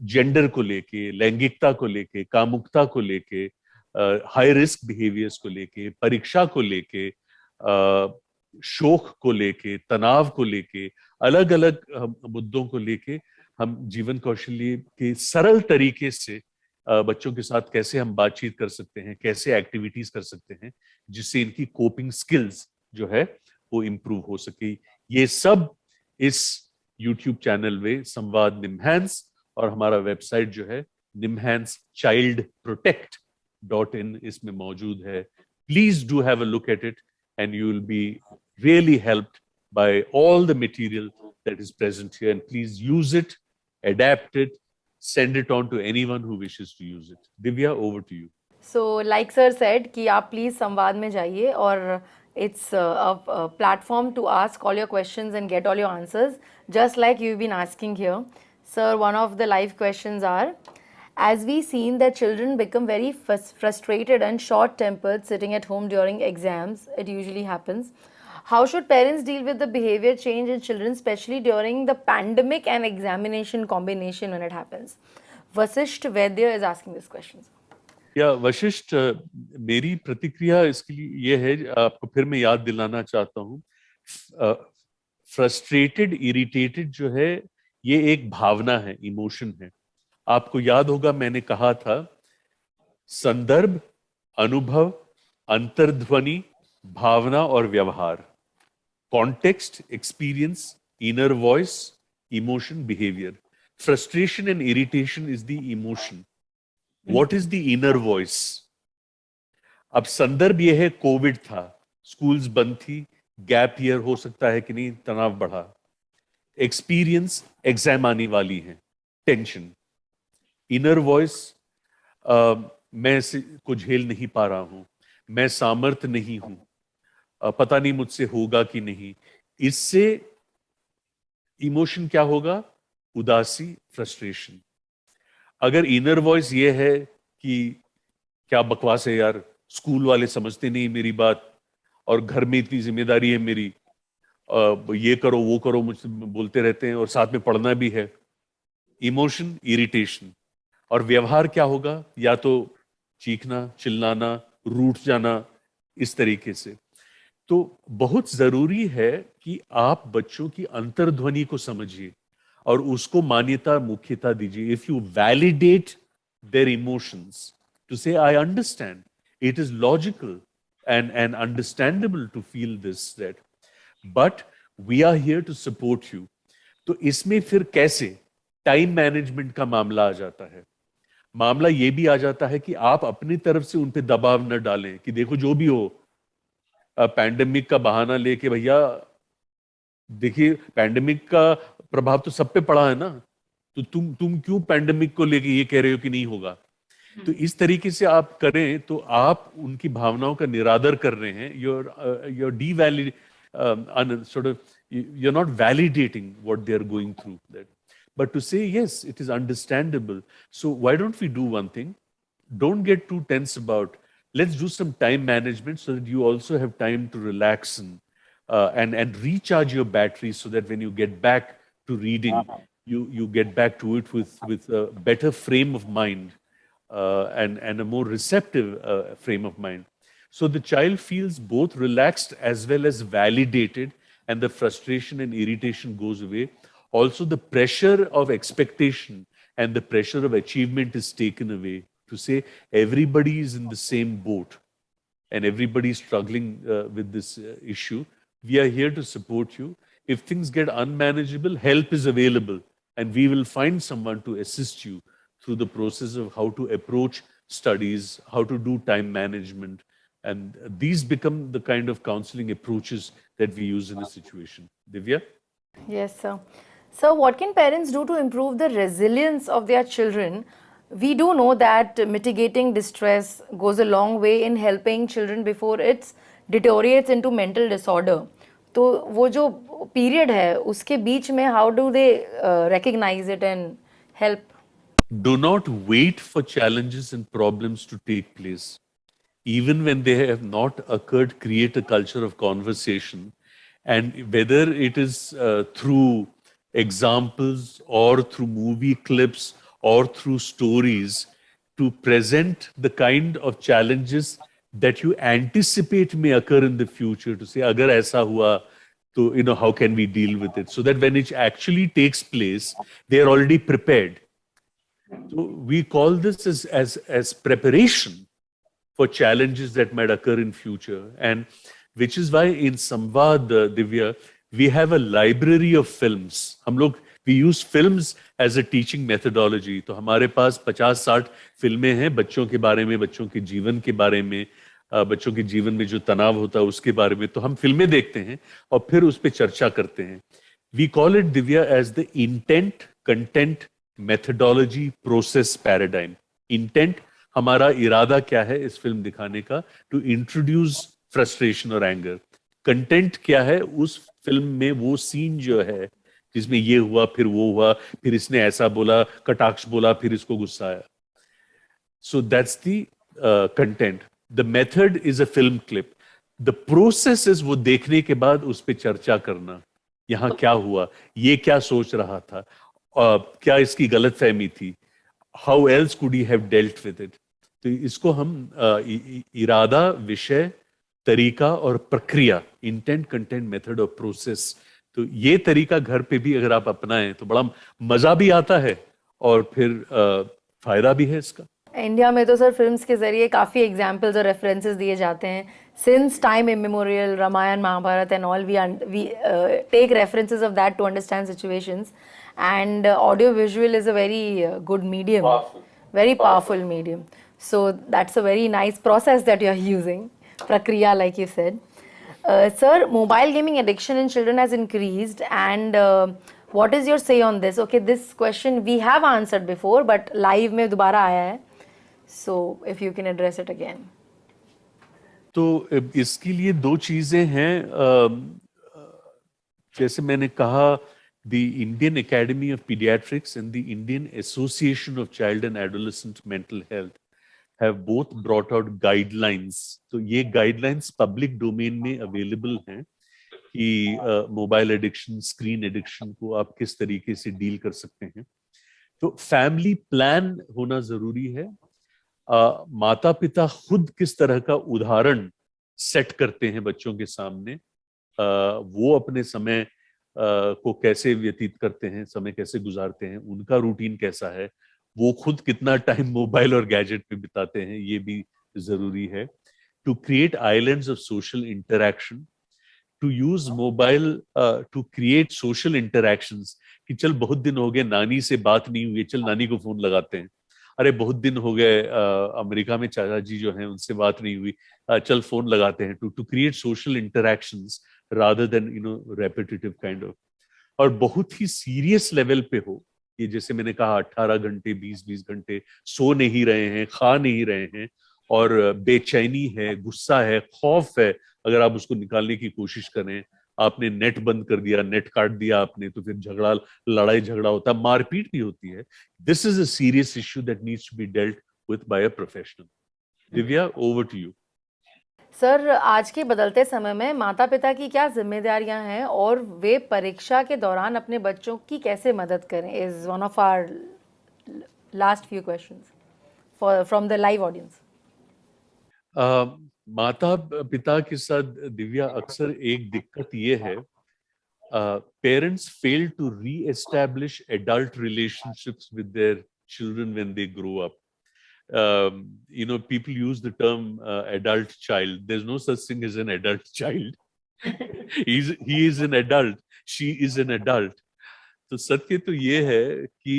जेंडर को लेके, लैंगिकता को लेके, कामुकता को लेके, हाई रिस्क बिहेवियर्स को लेके, परीक्षा को लेके, शोक को लेके, तनाव को लेके, अलग अलग मुद्दों को लेके हम जीवन कौशल्य के सरल तरीके से बच्चों के साथ कैसे हम बातचीत कर सकते हैं, कैसे एक्टिविटीज कर सकते हैं, जिससे इनकी कोपिंग स्किल्स जो है वो इम्प्रूव हो सके. ये सब इस यूट्यूब चैनल में संवाद निम्हांस, और हमारा वेबसाइट जो है nimhanschildprotect.in इसमें मौजूद है. Please do have a look at it and you will be really helped by all the material that is present here, and please use it, adapt it, send it on to anyone who wishes to use it. Divya, over to you. So like sir said कि आप please संवाद में जाइए, और it's a platform to ask all your questions and get all your answers, just like you've been asking here. Sir, one of the live questions are, as we've seen that children become very frustrated and short-tempered sitting at home during exams, it usually happens. How should parents deal with the behavior change in children, especially during the pandemic and examination combination when it happens? Vasisht Vaidya is asking this question. या वशिष्ठ, मेरी प्रतिक्रिया इसके लिए ये है, आपको फिर मैं याद दिलाना चाहता हूँ, फ्रस्ट्रेटेड इरिटेटेड जो है ये एक भावना है, इमोशन है। आपको याद होगा मैंने कहा था संदर्भ, अनुभव, अंतर्ध्वनि, भावना और व्यवहार, context, experience, inner voice, emotion, behaviour. Frustration and irritation is the emotion. What is the inner voice? अब संदर्भ यह है, कोविड था, स्कूल्स बंद थी, गैप ईयर हो सकता है कि नहीं, तनाव बढ़ा। एक्सपीरियंस, एग्जाम आने वाली है, टेंशन। इनर वॉइस, मैं को झेल नहीं पा रहा हूं, मैं सामर्थ्य नहीं हूं, पता नहीं मुझसे होगा कि नहीं। इससे इमोशन क्या होगा? उदासी, फ्रस्ट्रेशन। अगर इनर वॉइस ये है कि क्या बकवास है यार, स्कूल वाले समझते नहीं मेरी बात, और घर में इतनी जिम्मेदारी है मेरी, ये करो वो करो मुझसे बोलते रहते हैं और साथ में पढ़ना भी है, इमोशन, इरिटेशन। और व्यवहार क्या होगा? या तो चीखना, चिल्लाना, रूठ जाना, इस तरीके से। तो बहुत जरूरी है कि आप बच्चों की अंतर्ध्वनि को समझिए और उसको मान्यता, मुख्यता दीजिए। If you validate their emotions to say I understand, it is logical and understandable to feel this, that but we are here to support you। तो इसमें फिर कैसे टाइम मैनेजमेंट का मामला आ जाता है। मामला ये भी आ जाता है कि आप अपनी तरफ से उन पे दबाव न डालें कि देखो जो भी हो, पैंडेमिक का बहाना लेके, भैया देखिए पैंडेमिक का प्रभाव तो सब पे पड़ा है ना, तो तुम क्यों पैंडेमिक को लेके ये कह रहे हो कि नहीं होगा। तो इस तरीके से आप करें तो आप उनकी भावनाओं का निरादर कर रहे हैं। you're devalid sort of, you're not validating what they are going through, that but to say yes, it is understandable. So why don't we do one thing? Don't get too tense about, let's do some time management so that you also have time to relax and recharge your batteries, so that when you get back to reading, you get back to it with a better frame of mind, and a more receptive frame of mind. So the child feels both relaxed as well as validated, and the frustration and irritation goes away. Also, the pressure of expectation and the pressure of achievement is taken away, to say everybody is in the same boat and everybody is struggling with this issue. We are here to support you. If things get unmanageable, help is available, and we will find someone to assist you through the process of how to approach studies, how to do time management. And these become the kind of counseling approaches that we use in a situation. Divya? Yes, sir. So, what can parents do to improve the resilience of their children? We do know that mitigating distress goes a long way in helping children before it deteriorates into mental disorder. तो वो जो period है उसके बीच में how do they recognize it and help? Do not wait for challenges and problems to take place. Even when they have not occurred, create a culture of conversation. And whether it is through examples or through movie clips or through stories, to present the kind of challenges that you anticipate may occur in the future, to say, agar aisa hua, to, how can we deal with it? So that when it actually takes place, they are already prepared. So we call this as preparation for challenges that might occur in future, and which is why in Samvad, Divya, we have a library of films. We use films as a teaching methodology. तो हमारे पास 50-60 फिल्में हैं बच्चों के बारे में, बच्चों के जीवन के बारे में, बच्चों के जीवन में जो तनाव होता है उसके बारे में। तो हम फिल्में देखते हैं और फिर उस पर चर्चा करते हैं। We call it, Divya, as the intent, content, methodology, process paradigm. Intent, हमारा इरादा क्या है इस फिल्म दिखाने का, टू इंट्रोड्यूस फ्रस्ट्रेशन और एंगर। कंटेंट क्या है उस फिल्म में, वो सीन जो है जिसमें ये हुआ, फिर वो हुआ, फिर इसने ऐसा बोला, कटाक्ष बोला, फिर इसको गुस्सा आया। So that's the content. The method is a film clip. The process is वो देखने के बाद उस पर चर्चा करना, यहाँ क्या हुआ, ये क्या सोच रहा था, क्या इसकी गलतफहमी थी, how else could he have dealt with it. तो इसको हम इरादा, विषय, तरीका और प्रक्रिया, इंटेंट, कंटेंट, मेथड और प्रोसेस, तो ये तरीका घर पे भी अगर आप अपनाएं तो बड़ा मजा भी आता है और फिर फायदा भी है इसका। इंडिया में तो सर फिल्म्स के जरिए काफ़ी एग्जाम्पल्स और रेफरेंसेस दिए जाते हैं since time immemorial, Ramayana, Mahabharata and all, we take references of that to understand situations, and audio visual is a very good medium, very powerful medium. So that's a very nice process that you're using, prakriya, like you said. Sir, mobile gaming addiction in children has increased, and what is your say on this? Okay, this question we have answered before, but live में दोबारा आया है. So if you can address it again. तो इसके लिए दो चीजें हैं। जैसे मैंने कहा, the Indian Academy of Pediatrics and the Indian Association of Child and Adolescent Mental Health have both brought out guidelines. तो ये guidelines public domain में available हैं कि मोबाइल एडिक्शन, स्क्रीन एडिक्शन को आप किस तरीके से डील कर सकते हैं। तो फैमिली प्लान होना जरूरी है। माता पिता खुद किस तरह का उदाहरण सेट करते हैं बच्चों के सामने, वो अपने समय को कैसे व्यतीत करते हैं, समय कैसे गुजारते हैं, उनका रूटीन कैसा है, वो खुद कितना टाइम मोबाइल और गैजेट पे बिताते हैं, ये भी जरूरी है। To create islands of social interaction, to use mobile to create social interactions, कि चल बहुत दिन हो गए नानी से बात नहीं हुई, चल नानी को फोन लगाते हैं। अरे बहुत दिन हो गए अमेरिका में चाचा जी जो हैं उनसे बात नहीं हुई, चल फोन लगाते हैं। To to create social interactions rather than repetitive kind of, और बहुत ही सीरियस लेवल पे हो, ये जैसे मैंने कहा 18 घंटे 20-20 घंटे सो नहीं रहे हैं, खा नहीं रहे हैं, और बेचैनी है, गुस्सा है, खौफ है, अगर आप उसको निकालने की कोशिश करें, आपने नेट बंद कर दिया, नेट काट दिया आपने, तो फिर झगड़ा, लड़ाई झगड़ा होता है, मारपीट भी होती है। This is a serious issue that needs to be dealt with by a professional. Divya, over to you. Sir, आज के बदलते समय में माता पिता की क्या जिम्मेदारियां हैं और वे परीक्षा के दौरान अपने बच्चों की कैसे मदद करें, is one of our last few questions for from the live audience. माता पिता के साथ दिव्या अक्सर एक दिक्कत ये है, parents fail to re establish adult relationships with their children when they grow up. People use the term adult child. There's no such thing as an adult child. He is an adult. She is an adult. तो सत्य तो ये है कि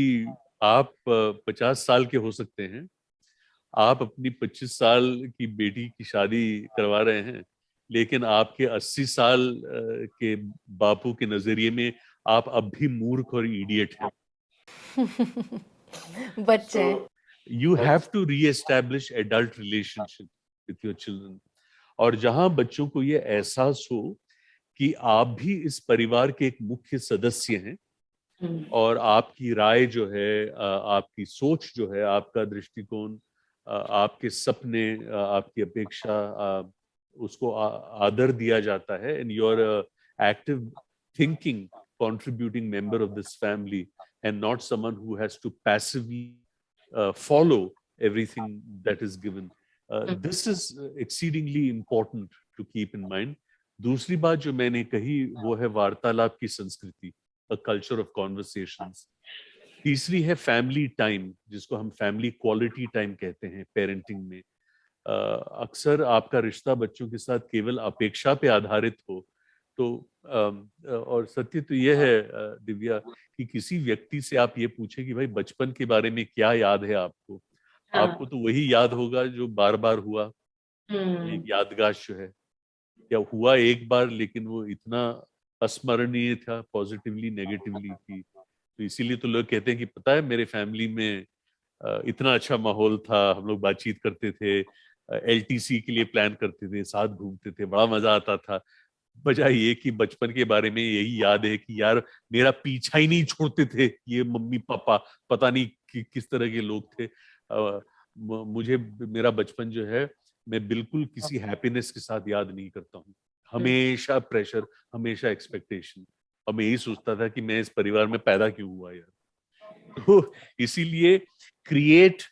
आप 50 साल के हो सकते हैं, आप अपनी 25 साल की बेटी की शादी करवा रहे हैं, लेकिन आपके 80 साल के बापू के नजरिए में आप अब भी मूर्ख और इडियट हैं। बच्चे You have to re-establish adult relationship with your children, और जहां बच्चों को ये एहसास हो कि आप भी इस परिवार के एक मुख्य सदस्य हैं, और आपकी राय जो है, आपकी सोच जो है, आपका दृष्टिकोण, आपके सपने, आपकी अपेक्षा, उसको आदर दिया जाता है, and your active thinking contributing member of this family and not someone who has to passively follow everything that is given. This is exceedingly important to keep in mind. दूसरी बात जो मैंने कही वो है वार्तालाप की संस्कृति, a culture of conversations. तीसरी है फैमिली टाइम, जिसको हम फैमिली क्वालिटी टाइम कहते हैं पेरेंटिंग में। अक्सर आपका रिश्ता बच्चों के साथ केवल अपेक्षा पे आधारित हो, तो और सत्य तो यह है दिव्या कि किसी व्यक्ति से आप ये पूछे कि भाई बचपन के बारे में क्या याद है आपको, आपको तो वही याद होगा जो बार बार हुआ, एक यादगाश जो है, या हुआ एक बार लेकिन वो इतना अस्मरणीय था पॉजिटिवली नेगेटिवली की। तो इसीलिए तो लोग कहते हैं कि पता है मेरे फैमिली में इतना अच्छा माहौल था, हम लोग बातचीत करते थे, एलटीसी के लिए प्लान करते थे, साथ घूमते थे, बड़ा मजा आता था। बजाय ये कि बचपन के बारे में यही याद है कि यार मेरा पीछा ही नहीं छोड़ते थे ये मम्मी पापा, पता नहीं किस तरह के लोग थे। मुझे मेरा बचपन जो है मैं बिल्कुल किसी हैप्पीनेस के साथ याद नहीं करता हूँ, हमेशा प्रेशर, हमेशा एक्सपेक्टेशन, और मैं यही सोचता था कि मैं इस परिवार में पैदा क्यों हुआ यार। तो इसीलिए create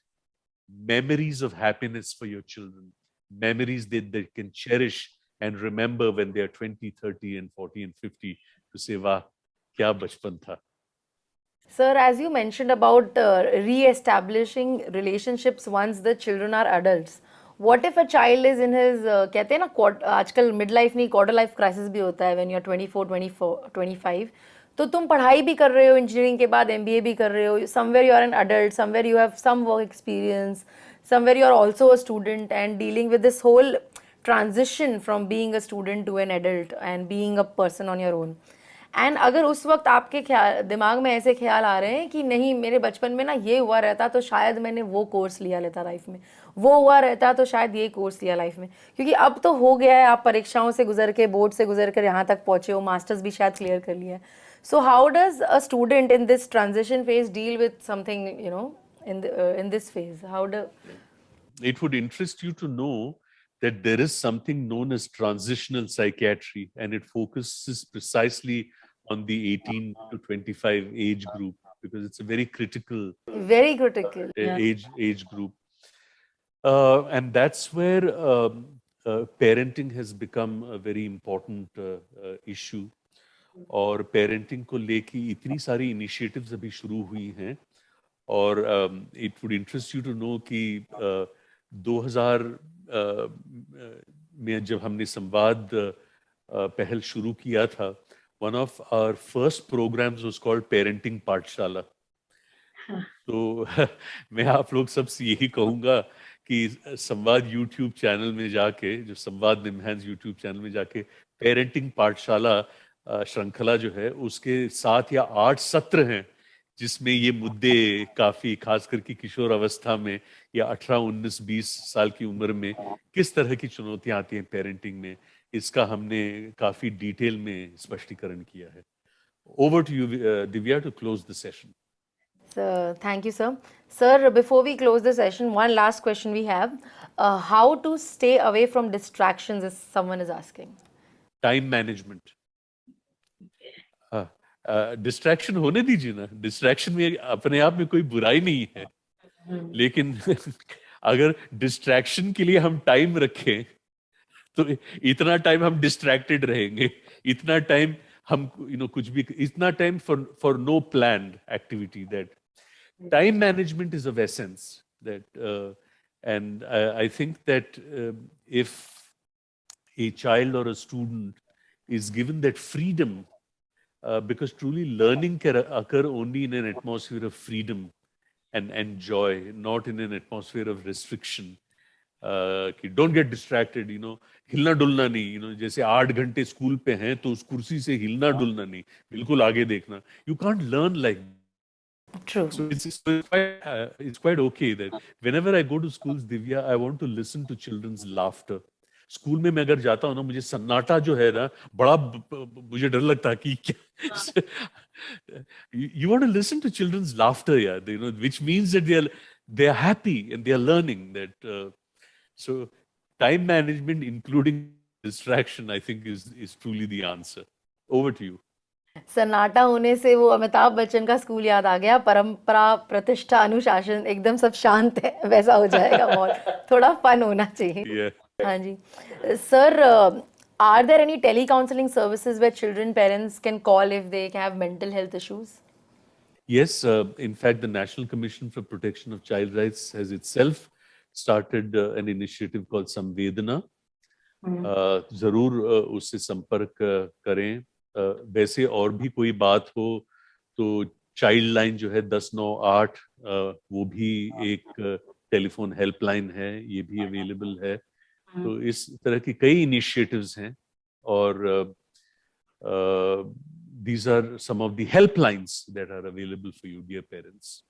memories of happiness for your children, memories that they can cherish and remember when they are 20, 30 and 40 and 50 to say, वाह, क्या बचपन था. Sir, as you mentioned about re-establishing relationships once the children are adults, what if a child is in his कहते हैं ना आजकल mid life नहीं quarter life crisis भी होता है, when you are 24, 24, 25, तो तुम पढ़ाई भी कर रहे हो इंजीनियरिंग के बाद एमबीए भी कर रहे हो, somewhere you are an adult, somewhere you have some work experience, somewhere you are also a student and dealing with this whole transition from being a student to an adult and being a person on your own. And अगर उस वक्त आपके दिमाग में ऐसे ख्याल आ रहे हैं कि नहीं मेरे बचपन में ना ये हुआ रहता तो शायद मैंने वो कोर्स लिया लेता लाइफ में, वो हुआ रहता तो शायद ये कोर्स लिया लाइफ में, क्योंकि अब तो हो गया है, आप परीक्षाओं से गुजर के बोर्ड से गुजर कर यहाँ तक पहुँचे हो, मास्टर्स भी शायद क्लियर कर लिया है. So how does a student in this transition phase deal with something in this phase? How do It would interest you to know that there is something known as transitional psychiatry, and it focuses precisely on the 18 to 25 age group because it's a very critical age group. And that's where parenting has become a very important issue. और parenting को लेके इतनी सारी initiatives अभी शुरू हुई हैं, और it would interest you to know कि 2000 में जब हमने संवाद पहल शुरू किया था, one of our first programmes was called parenting Pathshala. तो मैं आप लोग सबसे यही कहूँगा कि संवाद यूट्यूब चैनल में जाके, जो संवाद निम्हांस यूट्यूब चैनल में जाके पेरेंटिंग पाठशाला श्रृंखला जो है उसके 7 या 8 सत्र हैं जिसमें ये मुद्दे काफी, खास करके किशोर अवस्था में या 18, 19, 20 साल की उम्र में किस तरह की चुनौतियां आती हैं पेरेंटिंग में, इसका हमने काफी डिटेल में स्पष्टीकरण किया है. Over to you Divya to close the session. So, thank you, sir. Sir, before we close the session, one last question we have. How to stay away from distractions, if someone is asking? Time management. Distraction होने दीजिए ना. Distraction में अपने आप में कोई बुराई नहीं है, लेकिन अगर डिस्ट्रैक्शन के लिए हम टाइम रखें तो इतना टाइम हम डिस्ट्रैक्टेड रहेंगे, इतना टाइम हम कुछ भी, इतना time for no planned activity. That time management is of essence. That and I think that if a child or a student is given that freedom, because truly learning can occur only in an atmosphere of freedom and joy, not in an atmosphere of restriction. कि don't get distracted, हिलना डुलना नहीं, जैसे 8 घंटे school पे हैं तो उस कुर्सी से हिलना डुलना नहीं, बिल्कुल आगे देखना. You can't learn like that. True. So it's quite okay that whenever I go to schools, Divya, I want to listen to children's laughter. School में मैं अगर जाता हूँ ना, मुझे सन्नाटा जो है ना, बड़ा मुझे डर लगता है कि क्या. You want to listen to children's laughter, yeah, which means that they are happy and they are learning that. So time management, including distraction, I think is truly the answer. Over to you. सन्नाटा होने से वो अमिताभ बच्चन का school याद आ गया, परंपरा, प्रतिष्ठा, अनुशासन, एकदम सब शांत है, वैसा हो जाएगा माहौल. थोड़ा फन होना चाहिए. हाँ जी. Sir, are there any tele counseling services where children parents can call if they have mental health issues? Yes, in fact the National Commission for Protection of Child Rights has itself started an initiative called Samvedana. जरूर उससे संपर्क करें. वैसे और भी कोई बात हो तो चाइल्ड लाइन जो है 1098, वो भी एक टेलीफोन हेल्पलाइन है, ये भी अवेलेबल है. तो इस तरह की कई इनिशिएटिव्स हैं, और these are some of the helplines that are available for you, dear parents.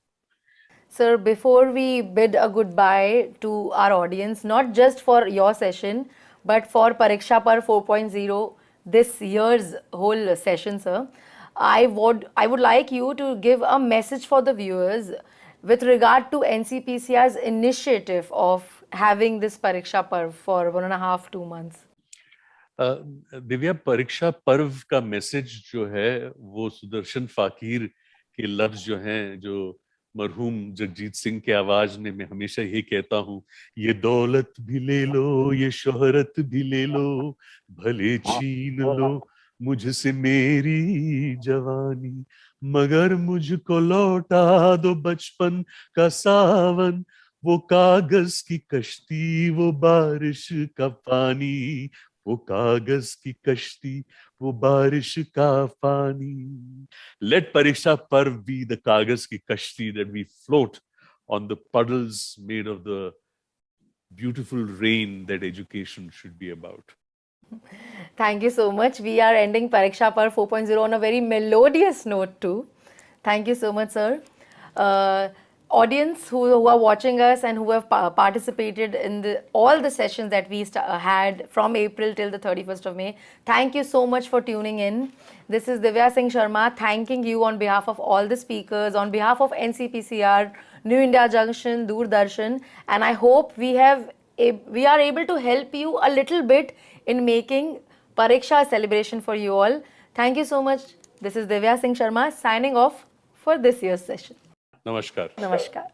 Sir, before we bid a goodbye to our audience, not just for your session, but for Pariksha Parv 4.0, this year's whole session, sir, I would like you to give a message for the viewers with regard to NCPCR's initiative of having this Pariksha Parv for 1.5 to 2 months. Divya, परीक्षा पर्व का message जो है वो सुदर्शन फाकीर के लफ्ज जो हैं, जो मरहूम जगजीत सिंह के आवाज में मैं हमेशा ये कहता हूँ, ये दौलत भी ले लो, ये शोहरत भी ले लो, भले छीन लो मुझसे मेरी जवानी, मगर मुझको लौटा दो बचपन का सावन, वो कागज की कश्ती, वो बारिश का पानी, वो कागज की कश्ती, वो बारिश का पानी. Let Pariksha Parv be the kagas ki kashti that we float on the puddles made of the beautiful rain that education should be about. Thank you so much. We are ending Pariksha Par 4.0 on a very melodious note too. Thank you so much, sir. Audience who are watching us and who have participated in all the sessions that we had from April till the 31st of May, thank you so much for tuning in. This is Divya Singh Sharma thanking you on behalf of all the speakers, on behalf of NCPCR, New India Junction, Doordarshan, and I hope we are able to help you a little bit in making Pariksha a celebration for you all. Thank you so much. This is Divya Singh Sharma signing off for this year's session. Namaskar. Namaskar.